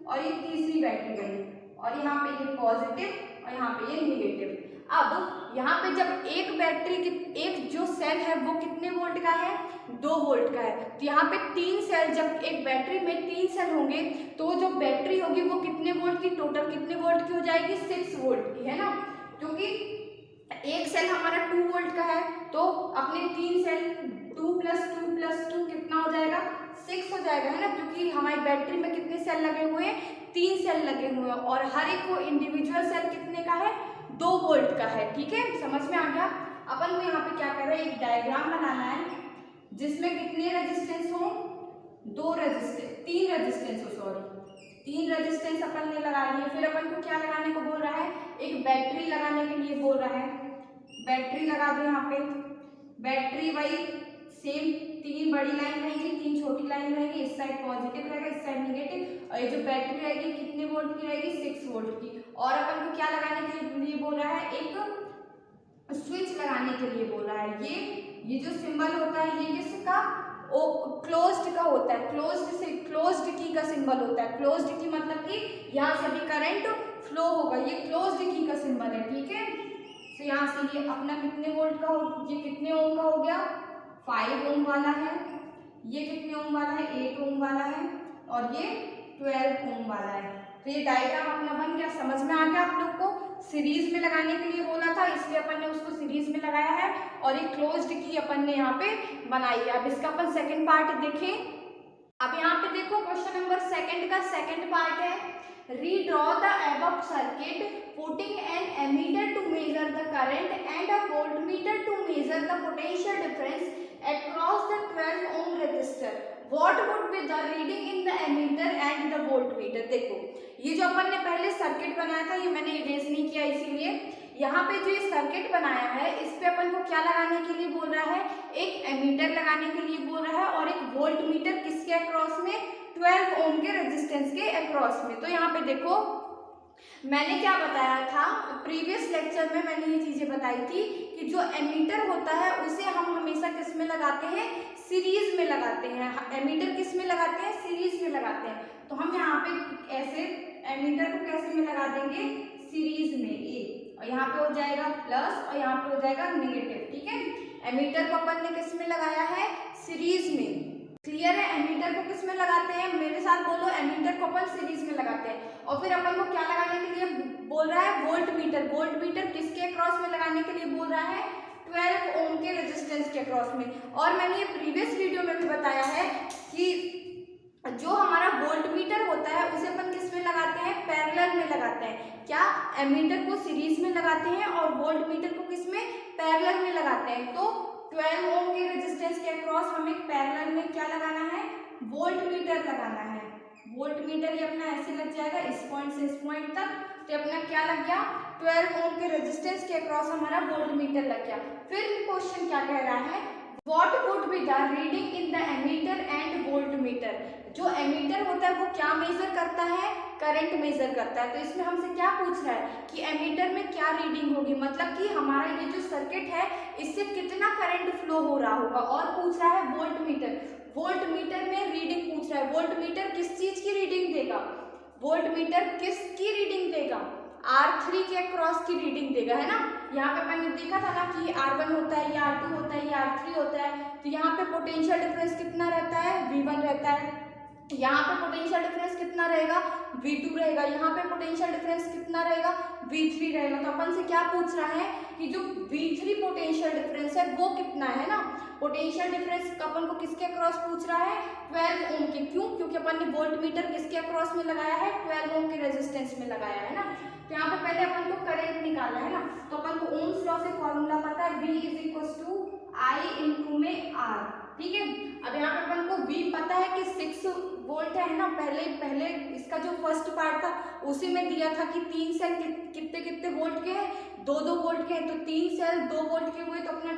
और ये तीसरी बैटरी बनी, और यहाँ पे ये पॉजिटिव और यहाँ पे ये निगेटिव। अब यहाँ पे जब एक बैटरी की एक जो सेल है वो कितने वोल्ट का है, 2 वोल्ट का है। तो यहाँ पे 3 सेल, जब एक बैटरी में 3 सेल होंगे तो जो बैटरी होगी वो कितने वोल्ट की, टोटल कितने वोल्ट की हो जाएगी, 6 वोल्ट की, है ना। क्योंकि एक सेल हमारा 2 वोल्ट का है, तो अपने 3 सेल 2 + 2 कितना हो जाएगा 6 हो जाएगा, है ना। क्योंकि हमारी बैटरी में कितने सेल लगे हुए हैं, 3 सेल लगे हुए हैं, और हर एक को इंडिविजुअल सेल कितने का है, 2 वोल्ट का है। ठीक है, समझ में आ गया। अपन को यहाँ पे क्या कर रहे हैं, एक डायग्राम बनाना है जिसमें कितने रेजिस्टेंस हो, 3 रेजिस्टेंस हो, सॉरी 3 रेजिस्टेंस अपन ने लगा लिए। फिर अपन को क्या लगाने को बोल रहा है, एक बैटरी लगाने के लिए बोल रहा है। बैटरी लगा दो यहाँ पे, बैटरी वही सेम 3 बड़ी लाइन रहेगी, 3 छोटी लाइन रहेगी, इस साइड पॉजिटिव रहेगा, इस साइड निगेटिव, और ये जो बैटरी रहेगी कितने वोल्ट की रहेगी, 6 वोल्ट की। और अपन को क्या लगाने के लिए बोल रहा है, एक स्विच लगाने के लिए बोल रहा है। ये जो सिंबल होता है ये किसका, क्लोज्ड का होता है, क्लोज्ड की का सिंबल होता है। क्लोज्ड की मतलब कि यहाँ से भी करंट फ्लो होगा, ये क्लोज्ड की का सिंबल है। ठीक है, तो यहाँ से ये अपना कितने वोल्ट का हो, ये कितने ओम का हो गया, 5 ओम वाला है, ये कितने ओम वाला है, 8 ओम वाला है, और ये 12 ओम वाला है। तो ये डायग्राम अपना बन गया, समझ में आ गया आप लोग को। सीरीज में लगाने के लिए बोला था, इसलिए अपन ने उसको सीरीज में लगाया है और एक क्लोज्ड की अपन ने यहाँ पे बनाई है। अब इसका अपन सेकंड पार्ट देखें। अब यहाँ पे देखो क्वेश्चन नंबर सेकंड का सेकंड पार्ट है, redraw the above circuit putting an ammeter to measure the current and a voltmeter to measure the potential difference across the 12 ohm resistor. What would be the reading in the ammeter and the voltmeter? देखो ये जो अपन ने पहले circuit बनाया था, ये मैंने erase नहीं किया इसीलिए। यहाँ पे जो ये सर्किट बनाया है इस पे अपन को क्या लगाने के लिए बोल रहा है, एक एमीटर लगाने के लिए बोल रहा है और एक वोल्ट मीटर किसके अक्रॉस में, 12 ओम के रेजिस्टेंस के अक्रॉस में। तो यहाँ पे देखो मैंने क्या बताया था, प्रीवियस लेक्चर में मैंने ये चीजें बताई थी कि जो एमीटर होता है उसे हम हमेशा किस में लगाते हैं, सीरीज में लगाते हैं। एमीटर किस में लगाते हैं, सीरीज में लगाते हैं। तो हम यहाँ पे ऐसे एमीटर को कैसे में लगा देंगे, सीरीज में, ए, और यहाँ पे हो जाएगा प्लस और यहाँ पे हो जाएगा नेगेटिव। ठीक है, एमीटर को अपन ने किस में लगाया है, सीरीज में। क्लियर है, एमीटर को किस में लगाते हैं, मेरे साथ बोलो, एमीटर को अपन सीरीज में लगाते हैं। और फिर अपन को क्या लगाने के लिए बोल रहा है, वोल्ट मीटर। वोल्ट मीटर किसके अक्रॉस में लगाने के लिए बोल रहा है, 12 ओम के रेजिस्टेंस के अक्रॉस में। और मैंने ये प्रीवियस वीडियो में भी बताया है कि जो हमारा वोल्ट मीटर होता है उसे अपन किस में लगाते हैं, पैरेलल में लगाते हैं। क्या, एमीटर को सीरीज में लगाते हैं और वोल्ट मीटर को किस में, पैरेलल में लगाते हैं। तो 12 ओम के रेजिस्टेंस के अक्रॉस हमें पैरेलल में क्या लगाना है, वोल्ट मीटर लगाना है। वोल्ट मीटर ये अपना ऐसे लग जाएगा इस पॉइंट से इस पॉइंट तक, तो अपना क्या लग गया, 12 ओम के रेजिस्टेंस के अक्रॉस हमारा वोल्ट मीटर लग गया। फिर क्वेश्चन क्या कह रहा है, What would be the reading in the ammeter and voltmeter? जो एमीटर होता है वो क्या मेजर करता है, करंट मेजर करता है। तो इसमें हमसे क्या पूछ रहा है कि एमीटर में क्या रीडिंग होगी, मतलब कि हमारा ये जो सर्किट है इससे कितना करंट फ्लो हो रहा होगा। और पूछ रहा है वोल्टमीटर, वोल्टमीटर में रीडिंग पूछ रहा है। वोल्टमीटर किस चीज की रीडिंग देगा, वोल्टमीटर किसकी रीडिंग देगा, R3 के अक्रॉस की रीडिंग देगा, है ना। यहाँ पे मैंने देखा था ना कि R1 होता है, ये R2 होता है, ये R3 होता है। तो यहाँ पे पोटेंशियल डिफरेंस कितना रहता है, V1 रहता है। यहाँ पे पोटेंशियल डिफरेंस कितना रहेगा, V2 रहेगा। यहाँ पे पोटेंशियल डिफरेंस कितना रहेगा, V3 रहेगा। तो अपन से क्या पूछ रहा है कि जो V3 पोटेंशियल डिफरेंस है वो कितना है ना। पोटेंशियल डिफरेंस अपन को किसके अक्रॉस पूछ रहा है, 12 ओम के। क्यों, क्योंकि अपन ने वोल्ट मीटर किसके अक्रॉस में लगाया है, 12 ओम के रेजिस्टेंस में लगाया है ना। तो यहाँ पे पहले अपन को करंट निकालना है ना। तो अपन को ओम्स लॉ से फॉर्मूला पता है, V = I इंटू में R। ठीक है, अब यहाँ पे अपन को V पता है कि 6 वोल्ट है ना। पहले इसका जो फर्स्ट पार्ट था उसी में दिया था कि 3 सेल कितने कितने वोल्ट के हैं, 2-2 वोल्ट के हैं। तो 3 सेल 2 वोल्ट के हुए तो अपना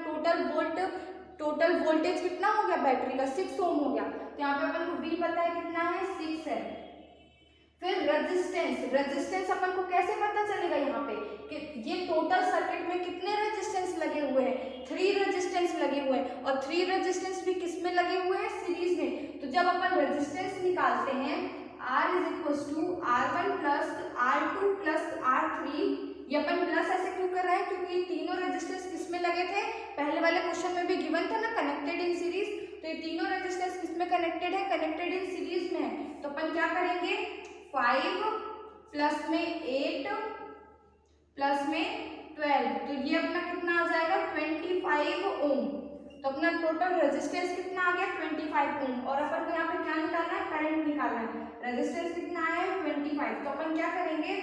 टोटल वोल्टेज कितना हो गया बैटरी का, 6 ओम हो गया। तो यहाँ पे अपन को V पता है कितना है, 6 है। फिर रेजिस्टेंस अपन को कैसे पता चलेगा यहाँ पे कि ये टोटल सर्किट में कितने रेजिस्टेंस लगे हुए हैं, 3 रेजिस्टेंस लगे हुए हैं। और 3 रेजिस्टेंस भी किस में लगे हुए हैं, सीरीज में। तो जब अपन रेजिस्टेंस निकालते हैं R = R1 + R2 + R3, ये अपन प्लस ऐसे क्यों कर रहे हैं, क्योंकि ये तीनों रेजिस्टेंस किस में लगे थे, पहले वाले क्वेश्चन में भी गिवन था ना, कनेक्टेड इन सीरीज। तो ये तीनों रेजिस्टेंस किस में कनेक्टेड है, कनेक्टेड इन सीरीज में है। तो अपन क्या करेंगे, 5 प्लस में 8 प्लस में 12, तो ये अपना कितना आ जाएगा, 25 ओम। तो अपना टोटल रेजिस्टेंस कितना आ गया, 25 ओम। और अपन को यहाँ पे क्या निकालना है, करंट निकालना है। रेजिस्टेंस कितना है, 25। तो अपन क्या करेंगे,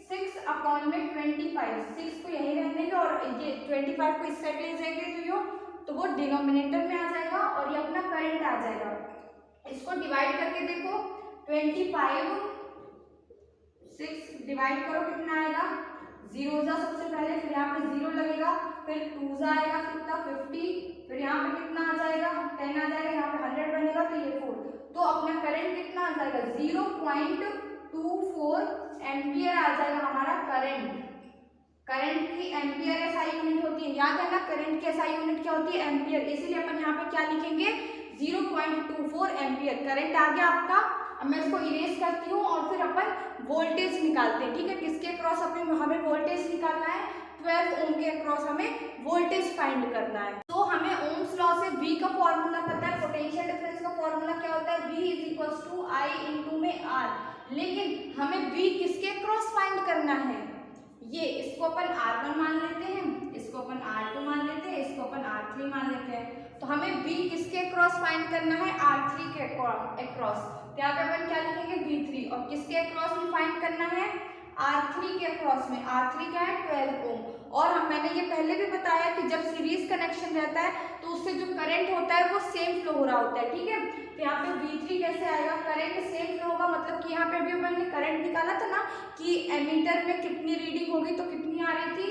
6/25, 6 को यहीं रहने देंगे और ये 25 को इस साइड ले जाएंगे तो वो डिनोमिनेटर में आ जाएगा और ये अपना करंट आ जाएगा। इसको डिवाइड करके देखो, 25 6 डिवाइड करो कितना आएगा, 0 जा सबसे पहले, फिर यहाँ पे 0 लगेगा, फिर 2 जा आएगा कितना, 50, फिर यहाँ पे कितना आ जाएगा, 10 आ जाएगा, यहाँ पे 100 बनेगा तो ये 4। तो अपना करंट कितना आ जाएगा, 0.24 एम्पियर आ जाएगा हमारा करंट। करंट की एम्पियर एसआई यूनिट होती है, याद है ना, करंट की एसआई यूनिट क्या होती है, एम्पियर। इसीलिए अपन यहाँ पे क्या लिखेंगे, 0.24 एम्पियर करंट आ गया आपका। अब मैं इसको इरेज करती हूँ और फिर अपन वोल्टेज निकालते हैं। ठीक है, किसके अक्रॉस हमें वोल्टेज निकालना है, 12 ओम के अक्रॉस हमें वोल्टेज फाइंड करना है। तो हमें ओम्स लॉ से V का फॉर्मूला पता है, पोटेंशियल डिफरेंस का फॉर्मूला क्या होता है, V = I इंटू में R। लेकिन हमें V किसके अक्रॉस फाइंड करना है, ये इसको अपन R1 मान लेते हैं, इसको अपन R2 मान लेते हैं, इसको अपन R3 मान लेते हैं। तो हमें V किसके अक्रॉस फाइंड करना है? R3 के अक्रॉस। तो यहाँ पे अपन क्या लिखेंगे? V3। और किसके अक्रॉस में फाइंड करना है? R3 के अक्रॉस में। R3 क्या है? 12 ओम। और मैंने ये पहले भी बताया कि जब सीरीज कनेक्शन रहता है तो उससे जो करंट होता है वो सेम फ्लो हो रहा होता है, ठीक है। तो यहाँ पे V3 कैसे आएगा? करंट सेम फ्लो होगा, मतलब कि यहाँ पे अभी अपन ने करंट निकाला था ना कि एमीटर में कितनी रीडिंग होगी, तो कितनी आ रही थी?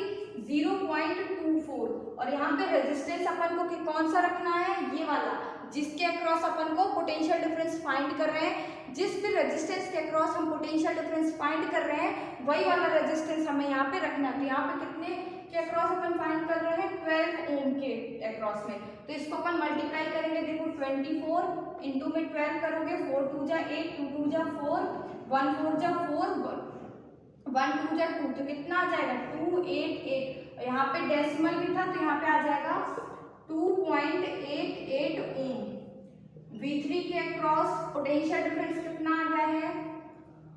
0.24। और यहाँ पे रेजिस्टेंस अपन को कौन सा रखना है? ये वाला, जिसके अक्रॉस अपन को पोटेंशियल डिफरेंस फाइंड कर रहे हैं। जिस भी रेजिस्टेंस के अक्रॉस हम पोटेंशियल डिफरेंस फाइंड कर रहे हैं वही वाला रेजिस्टेंस हमें यहाँ पे रखना है। तो यहाँ पे कितने के अक्रॉस अपन फाइंड कर रहे हैं? 12 ओम के अक्रॉस में। तो इसको अपन मल्टीप्लाई करेंगे, देखो 24 इंटू में 12 करोगे, 4 2 जा 8, 2 2 जा 4, 1 4 जा 4, 1 2 जा 2, तो कितना आ जाएगा? 288। यहाँ पे डेसिमल भी था तो यहाँ पे आ जाएगा 2.88 ओम। V3 के अक्रॉस पोटेंशियल डिफरेंस कितना आ गया है?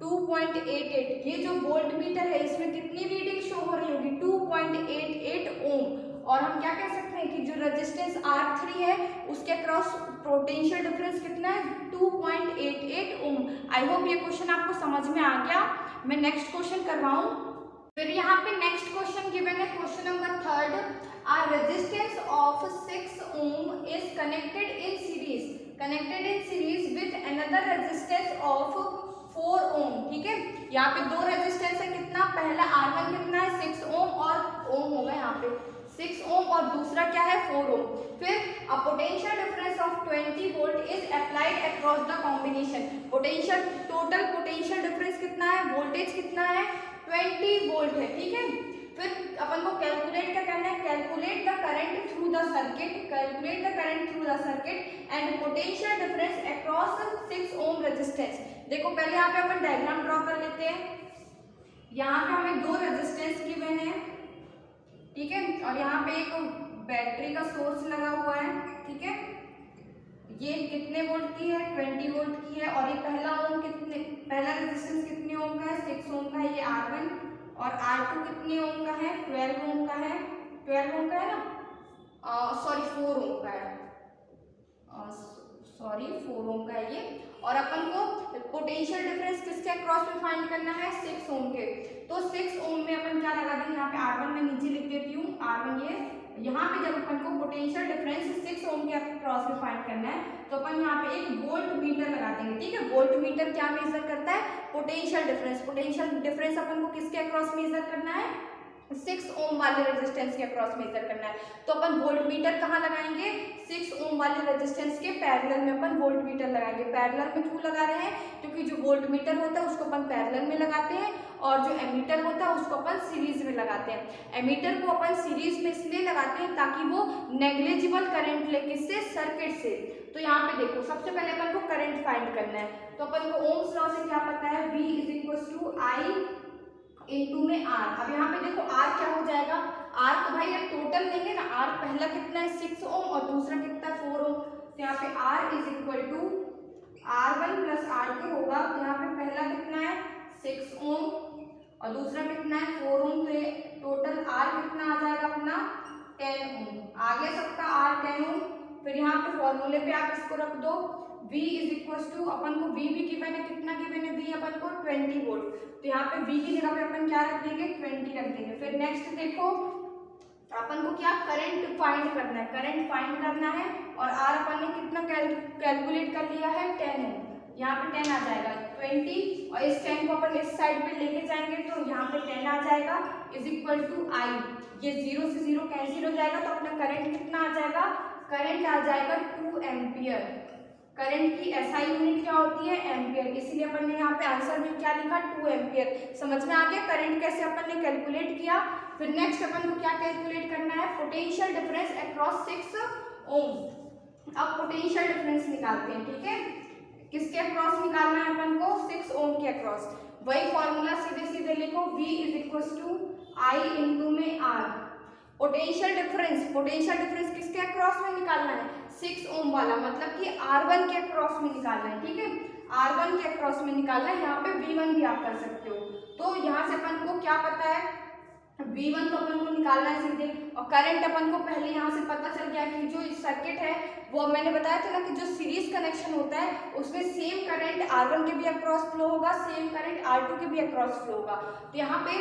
2.88। ये जो वोल्ट मीटर है इसमें कितनी रीडिंग शो हो रही होगी? 2.88 ओम। और हम क्या कह सकते हैं कि जो रेजिस्टेंस R3 है उसके अक्रॉस पोटेंशियल डिफरेंस कितना है? 2.88 ओम। आई होप ये क्वेश्चन आपको समझ में आ गया। मैं नेक्स्ट क्वेश्चन कर रहा हूँ। फिर यहाँ पे नेक्स्ट क्वेश्चन गिवन है, question number 3rd। A resistance of 6 ohm is connected in series with another resistance of 4 ohm, ठीक है। यहाँ पे दो रेजिस्टेंस है, कितना? पहला R1 कितना है? 6 ओम, और ओम होगा यहाँ पे 6 ओम, और दूसरा क्या है? 4 ओम। फिर a potential difference of 20 volt is applied across the combination। Potential, total potential difference कितना है? वोल्टेज कितना है? 20 वोल्ट है, ठीक है। फिर अपन को कैलकुलेट क्या करना है? Calculate the current through the circuit, calculate the current through the circuit and potential difference across 6 ohm resistance. देखो पहले यहाँ पे अपन डायग्राम ड्रॉ कर लेते हैं। यहाँ पे हमें दो रेजिस्टेंस गिवन है, ठीक है, और यहाँ पे एक बैटरी का सोर्स लगा हुआ है, ठीक है। ये कितने वोल्ट की है? 20 वोल्ट की है। और ये पहला रेजिस्टेंस कितने ओम का है? 6 ओम का है, ये R1। और R2 कितने ओम का है? 12 ओम का है। 12 ओम का है ना, सॉरी 4 ओम का है, सॉरी 4 ओम का है ये। और अपन को पोटेंशियल डिफरेंस किसके अक्रॉस में फाइंड करना है? 6 ओम के। तो 6 ओम में अपन क्या लगा देंगे? यहाँ पे R1 में नीचे लिख देती हूँ, R1 ये। यहाँ पे जब अपन को पोटेंशियल डिफरेंस 6 ओम के अक्रॉस में फाइंड करना है तो अपन यहाँ पे एक वोल्ट मीटर लगा देंगे, ठीक है। वोल्ट मीटर क्या मेजर करता है? Potential difference. पोटेंशियल डिफरेंस अपन को किसके अक्रॉस मेजर करना है? 6 ओम वाले रेजिस्टेंस के अक्रॉस मेजर करना है। तो अपन वोल्ट मीटर कहाँ लगाएंगे? 6 ओम वाले रेजिस्टेंस के पैरेलल में अपन वोल्ट मीटर लगाएंगे। पैरेलल में क्यों लगा रहे हैं? क्योंकि जो वोल्ट मीटर होता है उसको अपन पैरेलल में लगाते हैं और जो एमीटर होता है उसको अपन सीरीज में लगाते हैं। एमीटर को अपन सीरीज में इसलिए लगाते हैं ताकि वो नेग्लिजिबल करंट ले, किससे? सर्किट से। तो यहाँ पे देखो सबसे पहले अपन को करंट फाइंड करना है। तो अपन को ओम्स लॉ से क्या पता है? V = I इंटू में R। अब यहाँ पे देखो R क्या हो जाएगा? R तो भाई अब टोटल लेंगे ना, R पहला कितना है? 6 ओम, और दूसरा कितना है? 4 ओम। तो यहाँ पे R = R1 + R2 होगा। तो यहाँ पे पहला कितना है? 6 ओम, और दूसरा कितना है? 4 ओम। तो ये टोटल R कितना आ जाएगा अपना? 10 ओम। आ गया सबका R 10 ओम। फिर यहाँ पे फॉर्मूले पे आप इसको रख दो, V = अपन को V भी गिवन है, कितना गिवन है? V अपन को 20 वोल्ट। तो यहाँ पे V की जगह पे अपन क्या रख देंगे? 20 रख देंगे। फिर नेक्स्ट देखो अपन को क्या करंट फाइंड करना है? करंट फाइंड करना है, और R अपन ने कितना कैलकुलेट कर लिया है? 10 ओम। यहाँ पे 10 आ जाएगा, 20, और इस 10 को अपन इस साइड पे लेके जाएंगे तो यहाँ पे 10 आ जाएगा = I। ये 0 से 0 कैंसिल हो जाएगा, तो अपना करंट कितना आ जाएगा? करंट आ जाएगा 2 एम्पियर। करंट की SI यूनिट क्या होती है? एम्पियर। इसीलिए अपन ने यहाँ पे आंसर में क्या लिखा? 2 एम्पियर। समझ में आ गया करंट कैसे अपन ने कैलकुलेट किया। फिर नेक्स्ट अपन को क्या कैलकुलेट करना है? पोटेंशियल डिफरेंस अक्रॉस 6 ओम। अब पोटेंशियल डिफरेंस निकालते हैं, ठीक है। किसके अक्रॉस निकालना है अपन को? 6 ओम के अक्रॉस। वही फॉर्मूला सीधे सीधे लिखो, V = I इंटू में R। पोटेंशियल डिफरेंस किसके अक्रॉस में निकालना है? 6 ओम वाला, मतलब कि R1 के अक्रॉस में निकालना है, ठीक है। R1 के अक्रॉस में निकालना है। यहाँ पे V1 भी आप कर सकते हो। तो यहाँ से अपन को क्या पता है? V1 तो अपन को निकालना है सीधे, और करंट अपन को पहले यहाँ से पता चल गया कि जो सर्किट है वो मैंने बताया था ना कि जो सीरीज कनेक्शन होता है उसमें सेम करंट R1 के भी अक्रॉस फ्लो होगा, सेम करंट R2 के भी अक्रॉस फ्लो होगा। तो यहाँ पे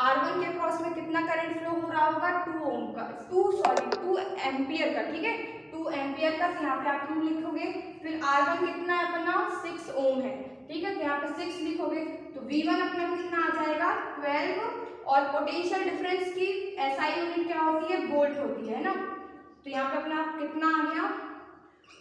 R1 के अक्रॉस में कितना करंट फ्लो हो रहा होगा, 2 एम्पियर का, ठीक है, 2 एम्पियर का। तो यहाँ पे आप क्यों लिखोगे, फिर R1 कितना है अपना 6 ओम है, ठीक है, तो यहाँ पे 6 लिखोगे। तो V1 अपना कितना आ जाएगा 12, और पोटेंशियल डिफरेंस की एसआई यूनिट क्या होती है, वोल्ट होती है ना। तो यहाँ पे अपना कितना आ गया,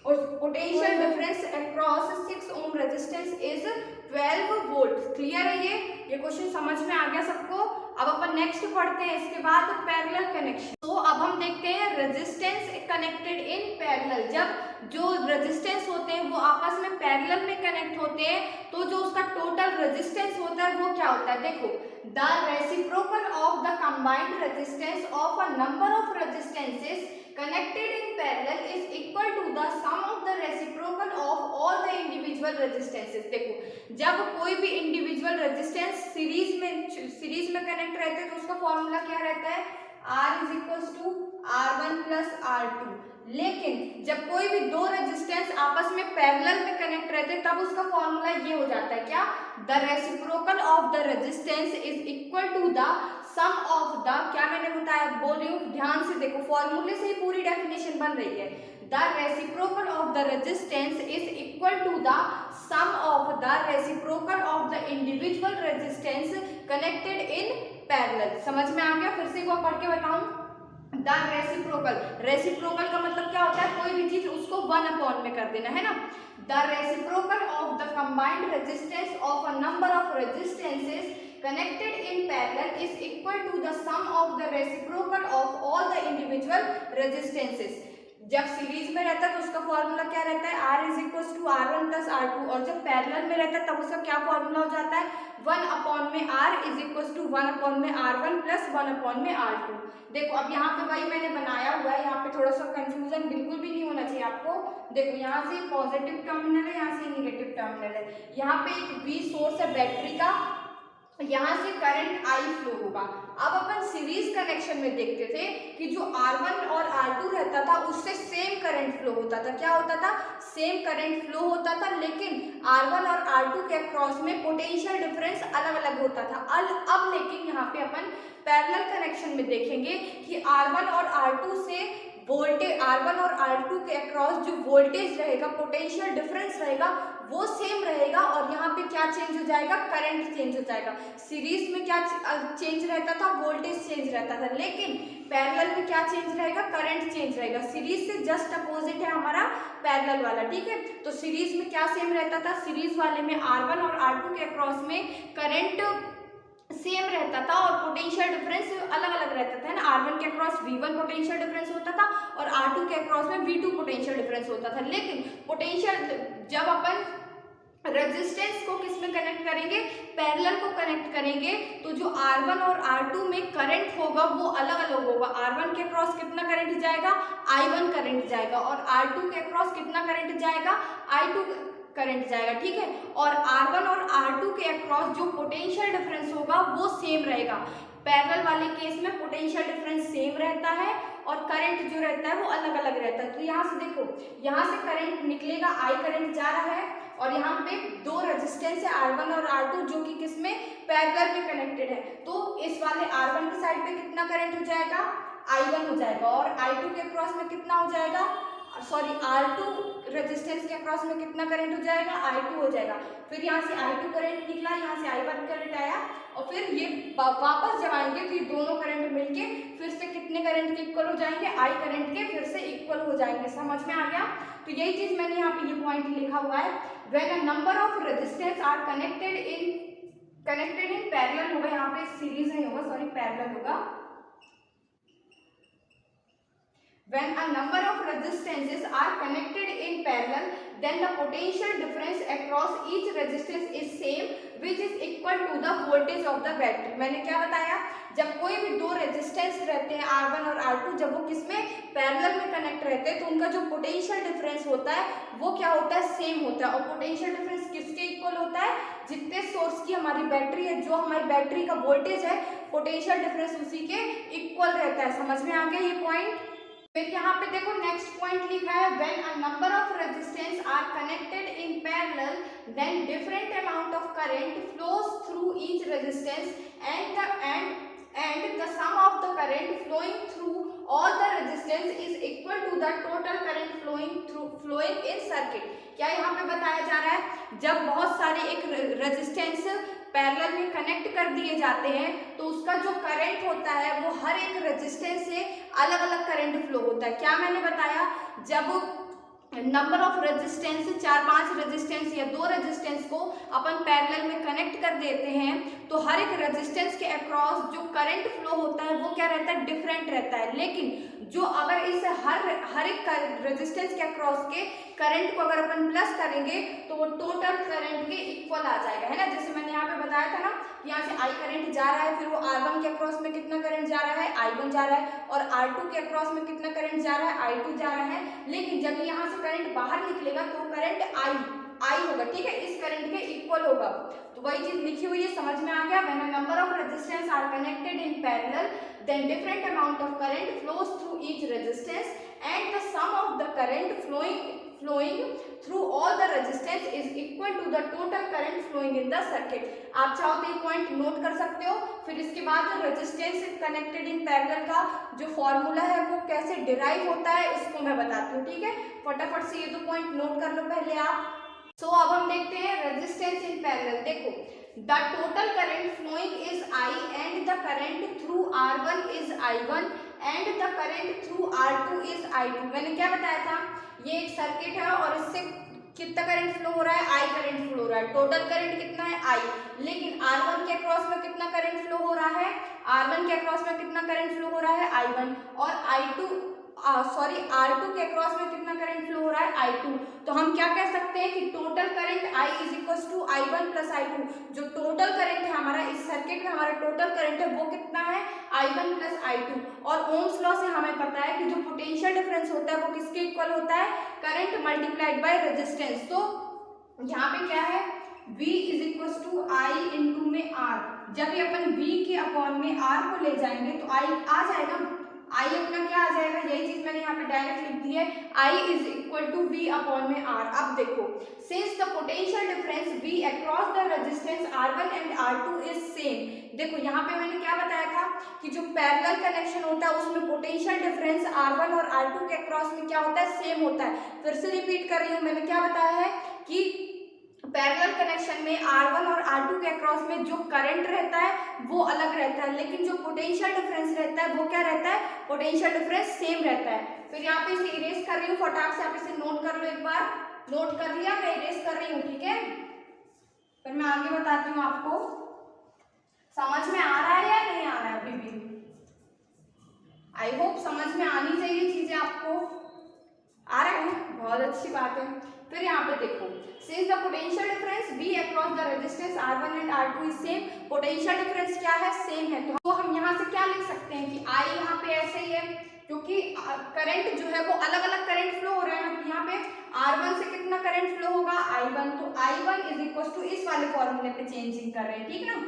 और potential difference across 6 ohm resistance is 12 volt. Clear है ये क्वेश्चन समझ में आ गया सबको। अब अपन नेक्स्ट पढ़ते हैं इसके बाद पैरेलल कनेक्शन। तो अब हम देखते हैं रेजिस्टेंस कनेक्टेड इन पैरेलल। जब जो रेजिस्टेंस होते हैं वो आपस में पैरेलल में कनेक्ट होते हैं तो जो उसका टोटल रेजिस्टेंस होता है वो क्या होता है, देखो, the reciprocal of the combined resistance of a number of resistances connected in parallel is equal to the sum of the reciprocal of all the individual resistances। देखो, जब कोई भी इंडिविजुअल रेजिस्टेंस सीरीज में कनेक्ट रहते हैं तो उसका formula क्या रहता है, R is equal to R1 plus R2। लेकिन जब कोई भी दो रेजिस्टेंस आपस में पैरेलल में कनेक्ट रहते हैं तब उसका फॉर्मूला ये हो जाता है क्या, the reciprocal of the resistance is equal to the sum of the, क्या मैंने बताया, बोल रही हूँ ध्यान से देखो, फॉर्मूले से ही पूरी डेफिनेशन बन रही है। The reciprocal of the resistance is equal to the sum of the reciprocal of the individual resistance connected in parallel. समझ में आ गया, फिर से एक बार पढ़ के बताऊं। द रेसिप्रोकल का मतलब क्या होता है, कोई भी चीज उसको 1 में कर देना है ना। The reciprocal of the combined resistance of a number of resistances connected in parallel is equal to the sum of the reciprocal of all the individual resistances। जब सीरीज में रहता है तो उसका फॉर्मूला क्या रहता है, R is equal to R1 plus R2, और जब पैरेलल में रहता है तब उसका क्या फॉर्मूला हो जाता है, 1 में R इज इक्वल टू 1 में R1 प्लस 1 में R2। देखो अब यहाँ पे वही मैंने बनाया हुआ है, यहाँ पे थोड़ा सा कंफ्यूजन बिल्कुल भी नहीं होना चाहिए आपको। देखो यहाँ से पॉजिटिव टर्मिनल है, यहाँ से नेगेटिव टर्मिनल है, यहाँ पे एक V सोर्स है बैटरी का, यहाँ से करंट I फ्लो होगा। अब अपन सीरीज कनेक्शन में देखते थे कि जो R1 और R2 रहता था उससे सेम करंट फ्लो होता था। क्या होता था, सेम करंट फ्लो होता था, लेकिन R1 और R2 के अक्रॉस में पोटेंशियल डिफरेंस अलग अलग होता था। अब लेकिन यहाँ पे अपन पैरेलल कनेक्शन में देखेंगे कि R1 और R2 से वोल्टेज, R1 और R2 के अक्रॉस जो वोल्टेज रहेगा, पोटेंशियल डिफरेंस रहेगा वो सेम रहेगा, और यहाँ पे क्या चेंज हो जाएगा, करंट चेंज हो जाएगा। सीरीज में क्या चेंज रहता था, वोल्टेज चेंज रहता था, लेकिन पैरेलल में क्या चेंज रहेगा, करंट चेंज रहेगा। सीरीज से जस्ट अपोजिट है हमारा पैरेलल वाला, ठीक है। तो सीरीज में क्या सेम रहता था, सीरीज वाले में R1 और R2 के अक्रॉस में करंट सेम रहता था और पोटेंशियल डिफरेंस अलग अलग रहता था ना। R1 के अक्रॉस V1 पोटेंशियल डिफरेंस होता था और R2 के अक्रॉस में V2 पोटेंशियल डिफरेंस होता था। लेकिन पोटेंशियल जब अपन रेजिस्टेंस को किस में कनेक्ट करेंगे, पैरेलल को कनेक्ट करेंगे, तो जो R1 और R2 में करंट होगा वो अलग अलग होगा। R1 के अक्रॉस कितना करंट जाएगा, I1 करंट जाएगा, और R2 के अक्रॉस कितना करंट जाएगा, I2 करंट जाएगा, ठीक है। और R1 और R2 के अक्रॉस जो पोटेंशियल डिफरेंस होगा वो सेम रहेगा। पैरेलल वाले केस में पोटेंशियल डिफरेंस सेम रहता है और करंट जो रहता है वो अलग अलग रहता है। तो यहाँ से देखो, यहाँ से करंट निकलेगा, I करंट जा रहा है, और यहाँ पे दो रेजिस्टेंस है R1 और R2 जो कि किसमें, पैरेलल में कनेक्टेड है। तो इस वाले R1 की साइड पे कितना करंट हो जाएगा, I1 हो जाएगा, और I2 के अक्रॉस में कितना हो जाएगा, सॉरी R2 रेजिस्टेंस के अक्रॉस में कितना करंट हो जाएगा, I2 हो जाएगा। फिर यहाँ से I2 करंट निकला, यहाँ से I1 करंट आया, और फिर ये वापस जब आएंगे तो ये दोनों करंट मिलके फिर से कितने करंट के इक्वल हो जाएंगे, I करंट के फिर से इक्वल हो जाएंगे। समझ में आ गया। तो यही चीज मैंने यहाँ पे ये पॉइंट लिखा हुआ है, when a number of resistance are connected in parallel होगा, यहाँ पे सीरीज नहीं होगा, सॉरी पैरेलल होगा। When a number of resistances are connected in parallel, then the potential difference across each resistance is same, which is equal to the voltage of the battery। मैंने क्या बताया, जब कोई भी दो रेजिस्टेंस रहते हैं R1 और R2, जब वो किसमें, पैरेलल में कनेक्ट रहते हैं, तो उनका जो पोटेंशियल डिफरेंस होता है वो क्या होता है, सेम होता है। और पोटेंशियल डिफरेंस किसके इक्वल होता है? जितने सोर्स की हमारी बैटरी है, जो हमारी बैटरी का वोल्टेज है, पोटेंशियल डिफरेंस उसी के इक्वल रहता है। समझ में आ गया ये पॉइंट? फिर यहाँ पे देखो नेक्स्ट पॉइंट लिखा है, when a number of resistance are connected in parallel then different amount of current flows through each resistance and the sum of the current flowing through all the resistance is equal to the total current flowing in circuit। क्या यहाँ पे बताया जा रहा है, जब बहुत सारे एक रेजिस्टेंस पैरेलल में कनेक्ट कर दिए जाते हैं तो उसका जो करंट होता है वो हर एक रेजिस्टेंस से अलग अलग करंट फ्लो होता है। क्या मैंने बताया, जब नंबर ऑफ रेजिस्टेंस 4-5 रेजिस्टेंस या 2 रेजिस्टेंस को अपन पैरेलल में कनेक्ट कर देते हैं तो हर एक रेजिस्टेंस के अक्रॉस जो करंट फ्लो होता है वो क्या रहता है? डिफरेंट रहता है। लेकिन जो अगर इस हर एक रेजिस्टेंस के अक्रॉस के करंट को अगर अपन प्लस करेंगे तो वो टोटल करंट के इक्वल आ जाएगा, है ना। जैसे मैंने यहाँ पे बताया था ना, यहाँ से आई करंट जा रहा है, फिर वो R1 के अक्रॉस में कितना करंट जा रहा है? I1 जा रहा है। और R2 के अक्रॉस में कितना करंट जा रहा है? I2 जा रहा है। लेकिन जब यहाँ से करंट बाहर निकलेगा तो करंट I होगा, ठीक है, इस करंट के इक्वल होगा। तो वही चीज लिखी हुई है, समझ में आ गया। When a number of resistance are connected in parallel then different amount of current flows through each resistance and the sum of the current flowing through all the resistance is equal to the total current flowing in the circuit। आप चाहो तो ये point note कर सकते हो। फिर इसके बाद रेजिस्टेंस कनेक्टेड इन पैरेलल का जो फॉर्मूला है वो कैसे डिराइव होता है उसको मैं बताती हूँ, ठीक है। फटाफट से ये 2 पॉइंट नोट कर लो पहले आप। सो अब हम देखते हैं रेजिस्टेंस इन पैरेलल। देखो, the total current following is I and the current through R1 is I1 and the current through R2 is I2। मैंने क्या बताया था, ये एक सर्किट है और इससे कितना करंट फ्लो हो रहा है? I करंट फ्लो हो रहा है। टोटल करंट कितना है? I। लेकिन R1 के अक्रॉस में कितना करंट फ्लो हो रहा है? R1 के अक्रॉस में कितना करंट फ्लो हो रहा है? I1। और R2 के अक्रॉस में कितना करंट फ्लो हो रहा है? I2। तो हम क्या कह सकते हैं कि total current I is equal to I1 plus I2। जो टोटल करंट है हमारा इस सर्किट में, हमारा टोटल करंट है वो कितना है? I1 plus I2। और ओम्स लॉ से हमें पता है कि जो पोटेंशियल डिफरेंस होता है वो किसके इक्वल होता है? Current multiplied by resistance. तो यहाँ पे क्या है, V is equal to I into में R। जब ये अपन V के अपॉन में R को ले जाएंगे तो I आ जाएगा, I अपना क्या आ जाएगा, यही चीज मैंने यहाँ पे डायरेक्ट लिख दी है, I is equal to V upon में R। अब देखो, since the potential difference V across the resistance R1 and R2 is same. देखो यहाँ पे मैंने क्या बताया था कि जो पैरेलल कनेक्शन होता है उसमें पोटेंशियल डिफरेंस R1 और R2 के अक्रॉस में क्या होता है? सेम होता है। फिर से रिपीट कर रही हूँ, मैंने क्या बताया है कि पैरेलल कनेक्शन में R1 और R2 के अक्रॉस में जो करंट रहता है वो अलग रहता है, लेकिन जो पोटेंशियल डिफरेंस रहता है वो क्या रहता है? पोटेंशियल डिफरेंस सेम रहता है। फिर यहाँ पे इसे इरेज कर रही हूँ, फटाक से आप इसे नोट कर लो। एक बार नोट कर लिया, मैं इरेज कर रही हूँ, ठीक है। फिर मैं आगे बताती हूँ आपको। समझ में आ रहा है या नहीं आ रहा है अभी भी? आई होप समझ में आनी चाहिए चीजें आपको। आ रहा है, बहुत अच्छी बात है। फिर यहाँ पे देखो, since the potential difference V across the resistance R1 and R2 is same, potential difference क्या है? सेम है। तो हम यहाँ से क्या लिख सकते हैं कि I यहाँ पे ऐसे ही है क्योंकि करंट जो है वो अलग अलग करंट फ्लो हो रहा है। यहाँ पे R1 से कितना करंट फ्लो होगा? I1। तो I1 इज इक्वल टू इस वाले फॉर्मूले पे चेंजिंग कर रहे हैं, ठीक ना।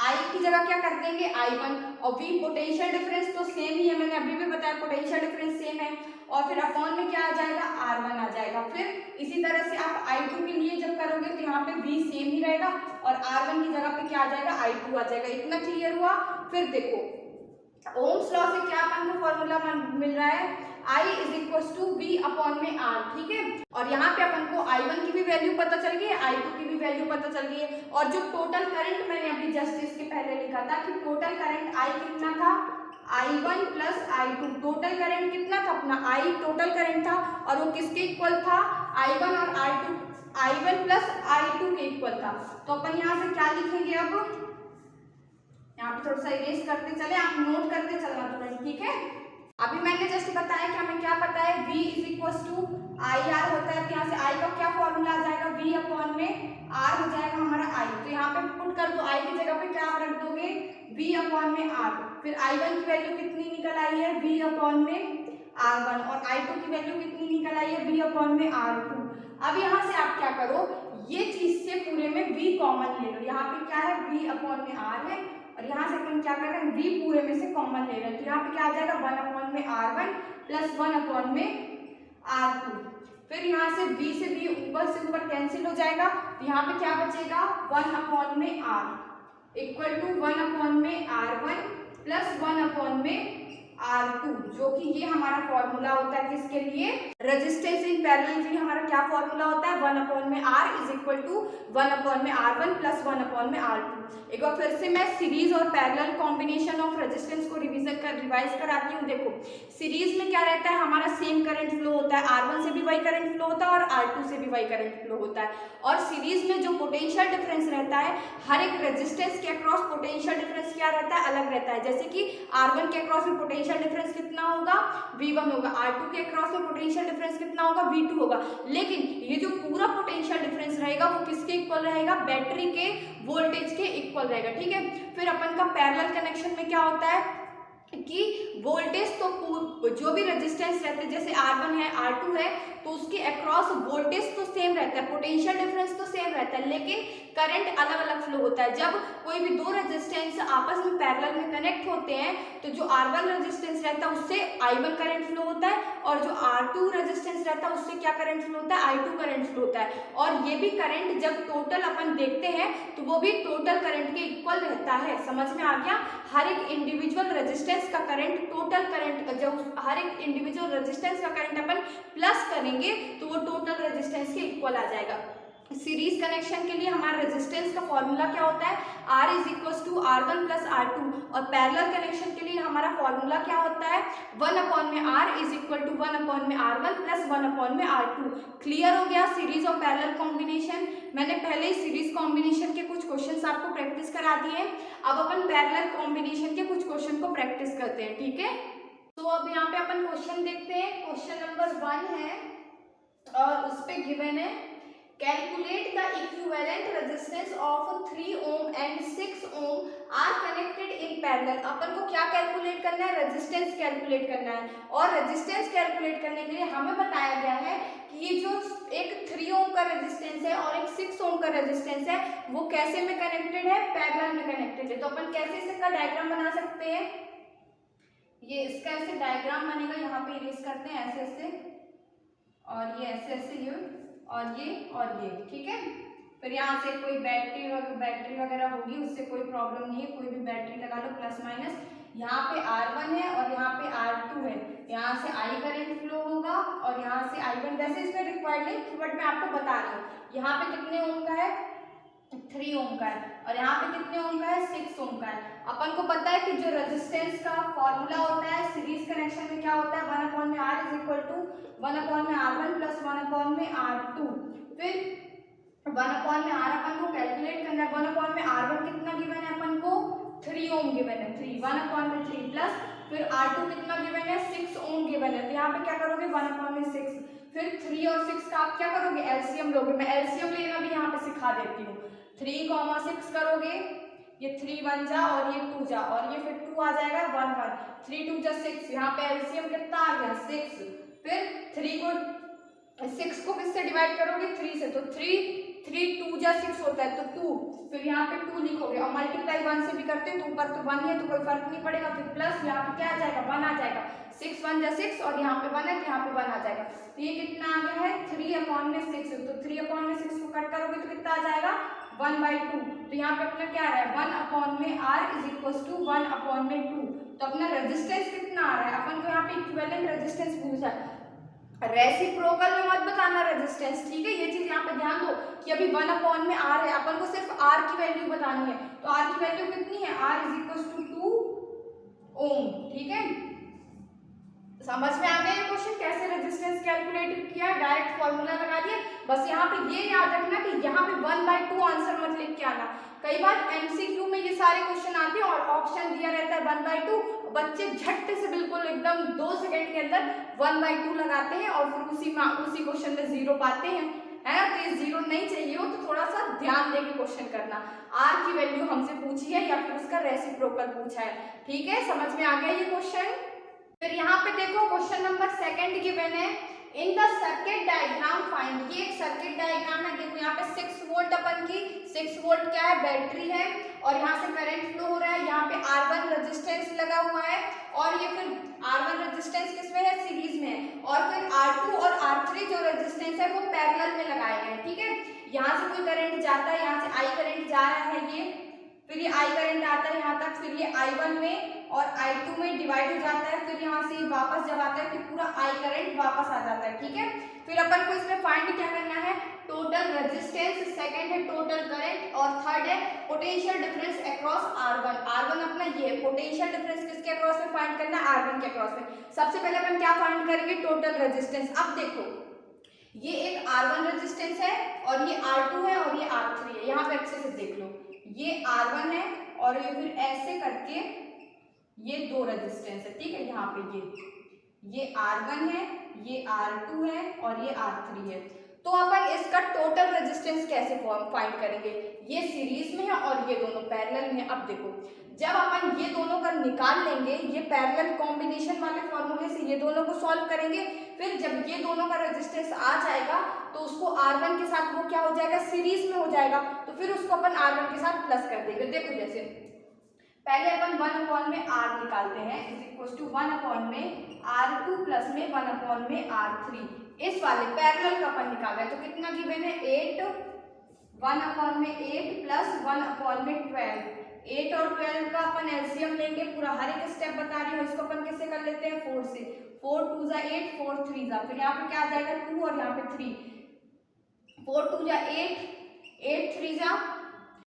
I की जगह क्या कर देंगे? I1। और V पोटेंशियल डिफरेंस तो सेम ही है, मैंने अभी भी बताया पोटेंशियल डिफरेंस सेम है। और फिर अपॉन में क्या आ जाएगा? R1 आ जाएगा। फिर इसी तरह से आप I2 के लिए जब करोगे तो यहाँ पे V सेम ही रहेगा और R1 की जगह पे क्या आ जाएगा? I2 आ जाएगा। इतना क्लियर हुआ। फिर देखो, ओम्स लॉ से क्या अपन को फॉर्मूला मिल रहा है? I is equal to V upon में R, ठीक है। और यहाँ पे अपन को I1 की भी वैल्यू पता चल गई है, I2 की भी वैल्यू पता चल गई है। और जो टोटल करंट मैंने अभी जस्ट इसके पहले लिखा था कि टोटल करंट I कितना था? I1 plus I2। Total current कितना था अपना? I टोटल करंट था और वो किसके इक्वल था? I1 और I1 प्लस I2 के इक्वल था। तो अपन यहाँ से क्या लिखेंगे? अब यहाँ पे थोड़ा सा इरेज करते चले, आप नोट करते चलना तुरंत, ठीक है। अभी मैंने जस्ट बताया कि हमें क्या पता है, V is equal to IR होता है। तो यहाँ से I का क्या फॉर्मूला आ जाएगा? V अपॉन में R हो जाएगा हमारा I। तो यहाँ पे पुट कर दो, I की जगह पे क्या रख दोगे? V अपॉन में R। फिर I1 की वैल्यू कितनी निकल आई है? V अपॉन में R1। और I2 की वैल्यू कितनी निकल आई है? V अपॉन में R2। अब यहाँ से आप क्या करो, ये चीज से पूरे में v कॉमन ले लो। यहाँ पे क्या है, v अपॉन में r है, और यहाँ से अपन क्या कर रहे हैं, v पूरे में से कॉमन ले रहे हैं। तो यहाँ पे क्या आ जाएगा, 1 अपॉन में r1 प्लस 1 अपॉन में r2। फिर यहाँ से v से v ऊपर से ऊपर कैंसिल हो जाएगा, तो यहाँ पे क्या बचेगा, 1 अपॉन में r इक्वल टू 1 अपॉन में r1 प्लस 1 अपॉन में R2, जो कि ये हमारा फॉर्मूला होता है किसके लिए, रेजिस्टेंस इन पैरेलल के लिए हमारा क्या फॉर्मूला होता है, 1 अपॉन में R is equal to 1 upon में R1 प्लस 1 अपॉन में R2। एक बार फिर से मैं सीरीज और पैरेलल कॉम्बिनेशन ऑफ रेजिस्टेंस को रिवाइज कराती हूँ। देखो सीरीज में क्या रहता है, हमारा सेम करंट फ्लो होता है, R1 से भी वही करंट फ्लो होता है और R2 से भी वही करंट फ्लो होता है। और सीरीज में जो पोटेंशियल डिफरेंस रहता है, हर एक रेजिस्टेंस के अक्रॉस पोटेंशियल डिफरेंस क्या रहता है, अलग रहता है। जैसे कि R1 के अक्रॉस में पोटेंशियल डिफरेंस कितना होगा, V1 होगा, R2 के अक्रॉस में पोटेंशियल डिफरेंस कितना होगा, V2 होगा। लेकिन ये जो पूरा पोटेंशियल डिफरेंस रहेगा वो किसके इक्वल रहेगा, बैटरी के वोल्टेज के इक्वल रहेगा। ठीक है, फिर अपन का पैरेलल कनेक्शन में क्या होता है कि वोल्टेज तो जो भी रेजिस्टेंस रहते हैं, जैसे R1 है R2 है, तो उसके अक्रॉस वोल्टेज तो सेम रहता है, पोटेंशियल डिफरेंस तो सेम रहता है, लेकिन करंट अलग अलग फ्लो होता है। जब कोई भी दो रेजिस्टेंस आपस में पैरेलल में कनेक्ट होते हैं तो जो R1 रेजिस्टेंस रहता है उससे I1 करंट फ्लो होता है, और जो R2 रेजिस्टेंस रहता है उससे क्या करंट फ्लो होता है, I2 करंट फ्लो होता है। और ये भी करंट जब टोटल अपन देखते हैं तो वो भी टोटल करंट के इक्वल रहता है। समझ में आ गया, हर एक इंडिविजुअल रेजिस्टेंस का करंट टोटल करंट, जब हर एक इंडिविजुअल रेजिस्टेंस का करंट अपन प्लस करेंगे तो वो टोटल रेजिस्टेंस के इक्वल आ जाएगा। सीरीज कनेक्शन के लिए हमारा रेजिस्टेंस का फॉर्मूला क्या होता है, R is equal to R1 plus R2, और पैरेलल कनेक्शन के लिए हमारा फॉर्मूला क्या होता है, 1 अपॉन में R is equal to 1 upon में R1 प्लस 1 अपॉन में R2। क्लियर हो गया सीरीज और पैरेलल कॉम्बिनेशन। मैंने पहले ही सीरीज कॉम्बिनेशन के कुछ क्वेश्चंस आपको प्रैक्टिस करा दिए हैं, अब अपन पैरेलल कॉम्बिनेशन के कुछ क्वेश्चन को प्रैक्टिस करते हैं। ठीक है, तो अब यहाँ पे अपन क्वेश्चन देखते हैं। क्वेश्चन नंबर 1 है और उस पे गिवन है, calculate the equivalent resistance of 3 ohm and 6 ohm are connected in parallel। अपन को क्या कैलकुलेट करना है, रेजिस्टेंस कैलकुलेट करना है। और रेजिस्टेंस कैलकुलेट करने के लिए हमें बताया गया है कि ये जो एक 3 ओम का रेजिस्टेंस है और एक 6 ओम का रेजिस्टेंस है वो कैसे में कनेक्टेड है, पैरेलल में कनेक्टेड है। तो अपन कैसे इसका डायग्राम बना सकते हैं, ये इसका ऐसे डायग्राम बनेगा, यहाँ पे इरेज करते हैं ऐसे ऐसे, और ये ऐसे ऐसे, ये और ये, ठीक है। फिर यहाँ से कोई बैटरी वगैरह होगी, उससे कोई प्रॉब्लम नहीं है, कोई भी बैटरी लगा लो प्लस माइनस। यहाँ पे R1 है और यहाँ पे R2 है, यहाँ से I करंट फ्लो होगा और यहाँ से I1। वैसे इसमें रिक्वायर्ड नहीं, बट मैं आपको बता रही हूँ। यहाँ पे कितने ओम का है, 3 ओम का है, और यहाँ पे कितने ओम का है, 6 ओम का है। अपन को पता है कि जो रेजिस्टेंस का फॉर्मूला होता है सीरीज कनेक्शन में क्या होता है, 1 अपॉन में R is equal to 1 upon में R1 प्लस 1 अपॉन में R2। फिर 1 अपॉन में R अपन को कैलकुलेट करना है। 1 अपॉन में R1 कितना गिवन है अपन को, 3 ओम गिवन है, 3, 1 अपॉन में 3 प्लस फिर R2 कितना गिवन है, 6 ओम गिवन है। तो यहाँ पे क्या करोगे, 1 अपॉन में 6, फिर 3 और 6 का आप क्या करोगे, एलसीएम लोगे। मैं एलसीएम लेना भी यहाँ पे सिखा देती हूँ। 3, 6 करोगे, ये 3 1 जा और ये 2 जा, और ये फिर 2 आ जाएगा, 1 1, 3 2 जा 6, यहाँ पे एलसीएम कितना आ गया, 6। फिर 6 को किससे डिवाइड करोगे, 3 से, तो 3 2 जा 6 होता है, तो 2, फिर यहाँ पे 2 लिखोगे, और मल्टीप्लाई 1 से भी करते हैं तो ऊपर तो 1 है तो कोई फर्क नहीं पड़ेगा। फिर प्लस यहाँ पे क्या आ जाएगा, 1 आ जाएगा, 6 1 जा 6, और यहाँ पे 1 है तो यहाँ पे 1 आ जाएगा। तो ये कितना आ गया है, 3 अपॉन में 6, तो 3 अपॉन में 6 को कट करोगे तो कितना आ जाएगा, 1/2। तो यहाँ पे अपना क्या आ रहा है, 1 अपॉन में R is equal to 1 upon में 2। तो अपना रेजिस्टेंस कितना आ रहा है, अपन को यहाँ पे इक्विवेलेंट रेजिस्टेंस पूछा है, रेसिप्रोकल में मत बताना रेजिस्टेंस, ठीक है। ये चीज यहाँ पे ध्यान दो कि अभी 1 अपॉन में R है, अपन को सिर्फ R की वैल्यू बतानी है। तो R की वैल्यू कितनी है, R इज इक्वल टू 2 ओम, ठीक है। समझ में आ गया ये क्वेश्चन कैसे रेजिस्टेंस कैलकुलेट किया, डायरेक्ट फॉर्मूला लगा दिया। बस यहाँ पे ये याद रखना कि यहाँ पे 1/2 आंसर मत लिख के आना। कई बार एमसीक्यू में ये सारे क्वेश्चन आते हैं और ऑप्शन दिया रहता है 1/2, बच्चे झट से बिल्कुल एकदम 2 सेकंड के अंदर 1/2 लगाते हैं और फिर उसी क्वेश्चन में 0 पाते हैं, है ना। तो ये 0 नहीं चाहिए हो तो थोड़ा सा ध्यान दे के क्वेश्चन करना। R की वैल्यू हमसे पूछी है या फिर उसका रेसिप्रोकल पूछा है, ठीक है। समझ में आ गया ये क्वेश्चन। फिर यहाँ पे देखो क्वेश्चन नंबर 2 गिवन है, in the circuit diagram find, ये एक सर्किट डायग्राम है। देखो यहाँ पे 6 वोल्ट अपन की 6 वोल्ट क्या है, बैटरी है और यहाँ से करंट फ्लो हो रहा है। यहाँ पे R1 रेजिस्टेंस लगा हुआ है और ये फिर R1 रेजिस्टेंस किसमें है, सीरीज में है, और फिर R2 और R3 जो रेजिस्टेंस है वो पैरेलल में लगाए गए हैं। ठीक है, यहाँ से कोई करंट जाता है, यहाँ से I करंट जा रहा है, ये फिर ये I करंट आता है यहाँ तक, फिर ये I1 में और I2 में डिवाइड हो जाता है, फिर यहाँ से वापस जब आता है फिर पूरा I करंट वापस आ जाता है। ठीक है, फिर अपन को इसमें फाइंड क्या करना है, टोटल रेजिस्टेंस, सेकंड है टोटल करंट और थर्ड है potential difference across R1। R1 अपना ये पोटेंशियल डिफरेंस किसके अक्रॉस में फाइंड करना है, R1 के अक्रॉस में। सबसे पहले अपन क्या फाइंड करेंगे, टोटल रेजिस्टेंस। अब देखो ये एक R1 रेजिस्टेंस है और ये R2 है और ये R3 है। यहाँ पे अच्छे से देख लो, ये R1 है और ये फिर ऐसे करके ये दो रेजिस्टेंस है। ठीक है, यहाँ पे ये R1 है, ये R2 है और ये R3 है। तो अपन इसका टोटल रेजिस्टेंस कैसे फाइंड करेंगे, ये सीरीज में है और ये दोनों पैरेलल में है। अब देखो जब अपन ये दोनों का निकाल लेंगे, ये पैरेलल कॉम्बिनेशन वाले फॉर्मूले से ये दोनों को सॉल्व करेंगे, फिर जब ये दोनों का रेजिस्टेंस आ जाएगा तो उसको R1 के साथ वो क्या हो जाएगा, सीरीज में हो जाएगा, तो फिर उसको अपन R1 के साथ प्लस कर देंगे। देखो जैसे पहले अपन 1 में R निकालते हैं इज इक्वल टू 1 में R2 प्लस में 1 में R3। इस वाले पैरेलल का अपन निकाल रहे हैं तो कितना गिवन है, 8, 1 में 8 प्लस 1 में 12। 8 और 12 का अपन एलसीएम लेंगे, पूरा हर एक स्टेप बता रही हूँ, इसको अपन किससे कर लेते हैं, 4 से। 4 2 जा 8, 4 3 जा, फिर यहाँ पे क्या आ जाएगा 2 और यहाँ पे 3, 4 2 जा 8, 8 3 जा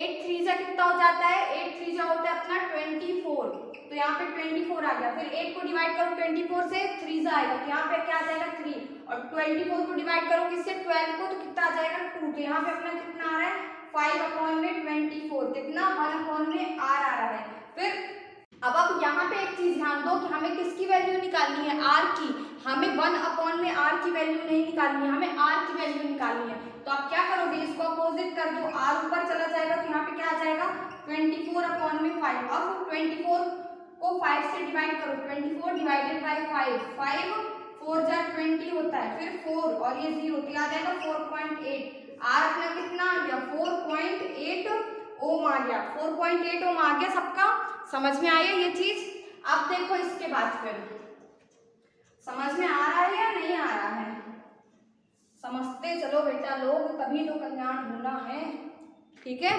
8 3 कितना हो जाता है, 8 3 होता है अपना 24, तो यहाँ पे 24 आ गया। फिर 8 को डिवाइड करो 24 से, 3 आएगा तो यहाँ पे क्या आ जाएगा 3, और 24 को डिवाइड करो किससे, 12 को, तो कितना आ जाएगा 2, तो यहाँ पे अपना कितना आ रहा है 5 में 24, कितना 1 में R आ रहा है। फिर अब यहाँ पे एक चीज ध्यान दो कि हमें किसकी वैल्यू निकालनी है, R की। हमें 1 में R की वैल्यू नहीं निकालनी है, हमें R की वैल्यू निकालनी है। तो आप क्या करोगे, इसको अपोजिट कर दो, R ऊपर चला जाएगा तो यहाँ पे क्या आ जाएगा 24 में 5। अब 24 को 5 से डिवाइड करो, 24 डिवाइडेड बाई 5, 5 4 जा 20 होता है, फिर 4 और ये 0 तो आ जाएगा 4.8। R अपना कितना आ गया, 4.8 ओम आ गया, 4.8 ओम आ गया। सबका समझ में आया ये चीज। अब देखो इसके बाद फिर समझ में आ रहा है या नहीं आ रहा है, समझते चलो बेटा लोग, तभी तो कल्याण होना है। ठीक है,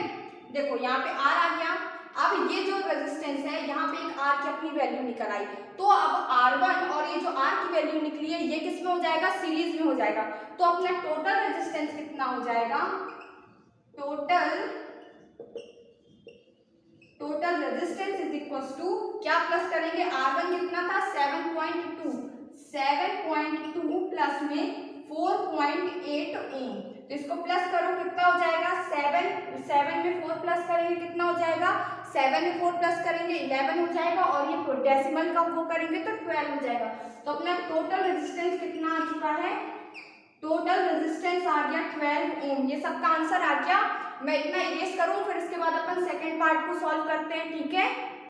देखो यहाँ पे R आ गया। अब ये जो रेजिस्टेंस है यहाँ पे एक R की अपनी वैल्यू निकल आई, तो अब R1 और ये जो R की वैल्यू निकली है ये किस में हो जाएगा, सीरीज में हो जाएगा। तो अपना टोटल रेजिस्टेंस कितना हो जाएगा, total resistance is equal to क्या प्लस करेंगे, R1 कितना था 7.2 प्लस में 4.8 ओम, तो इसको प्लस करो कितना हो जाएगा 7 में 4 प्लस करेंगे कितना हो जाएगा, 7 में 4 प्लस करेंगे 11 हो जाएगा, और ये डेसिमल का वो करेंगे तो 12 हो जाएगा। तो अपना टोटल रेजिस्टेंस कितना आ चुका है, टोटल रेजिस्टेंस आ गया 12 ओम। ये सबका आंसर आ गया। मैं इतना इरेज करूं, फिर इसके बाद अपन सेकंड पार्ट को सॉल्व करते हैं। ठीक है,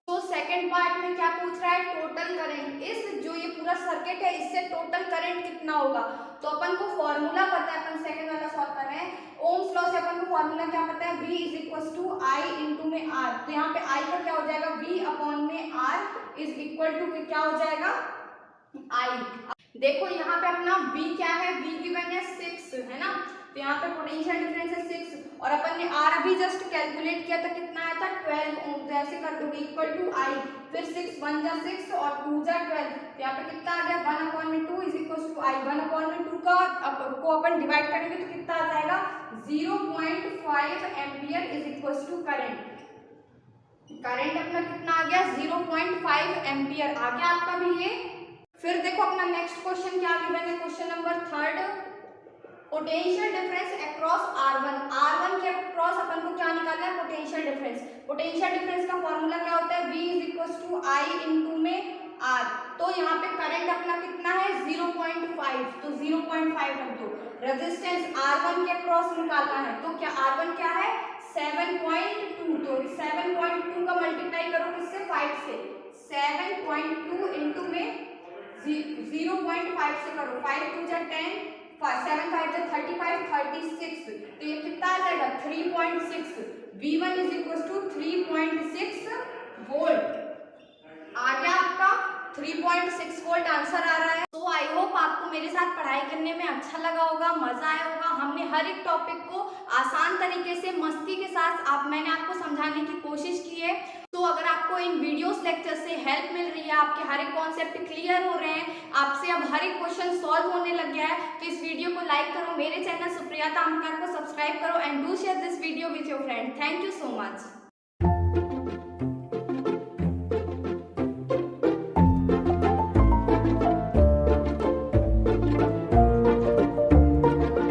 तो सेकंड पार्ट में क्या पूछ रहा है, टोटल करंट, इस जो ये पूरा सर्किट है इससे टोटल करंट कितना होगा। तो अपन को फॉर्मूला पता है, अपन सेकंड वाला सॉल्व कर रहे हैं। ओम्स लॉ से अपन को फॉर्मूला क्या पता है, V is equal to I into में R। तो यहाँ पे I का क्या हो जाएगा, V अपॉन में R इज इक्वल टू क्या हो जाएगा I। देखो यहाँ पे अपना V क्या है, V गिवन है 6 है ना, तो यहाँ पे पोटेंशियल डिफरेंस है 6 और अपन ने R अभी जस्ट कैलकुलेट किया था, कितना आया था 12 ओम। तो ऐसे कर दोगे इक्वल टू I, फिर 6 1 जा 6 और 2 जा 12, तो यहाँ पे कितना आ गया 1/2 इज इक्वल टू I। 1/2 को अपन डिवाइड करेंगे तो कितना आ जाएगा 0.5 ampere is equal to current. Current अपना कितना आ गया 0.5 एम्पियर आ गया आपका भी ये। फिर देखो अपना नेक्स्ट क्वेश्चन क्या गिवन है, question number 3, potential difference across R1। R1 के अक्रॉस अपन को क्या निकालना है, पोटेंशियल डिफरेंस। पोटेंशियल डिफरेंस का फॉर्मूला क्या होता है, V is equal to I into में R। तो यहाँ पे करंट अपना कितना है 0.5, तो 0.5 रख दो। रेजिस्टेंस R1 के अक्रॉस निकालना है, तो क्या R1 क्या है 7.2, तो 7.2 का मल्टीप्लाई करो किससे 5 से, 7.2 इंटू में 0.5 से करो, 5 2 जा 10, 7 5 जा 35, 36, तो ये कितना आ जाएगा 3.6। V1 is equal to 3.6 volt. आ गया आपका 3.6 वोल्ट आंसर आ रहा है। तो आई होप आपको मेरे साथ पढ़ाई करने में अच्छा लगा होगा, मजा आया होगा। हमने हर एक टॉपिक को आसान तरीके से मस्ती के साथ मैंने आपको समझाने की कोशिश की है। तो अगर आपको इन वीडियोस लेक्चर से हेल्प मिल रही है, आपके हर एक कॉन्सेप्ट क्लियर हो रहे हैं, आपसे अब हर एक क्वेश्चन सॉल्व होने लग गया है, तो इस वीडियो को लाइक करो, मेरे चैनल सुप्रिया ताम्रकार को सब्सक्राइब करो and do share this video with your friend. Thank you so much.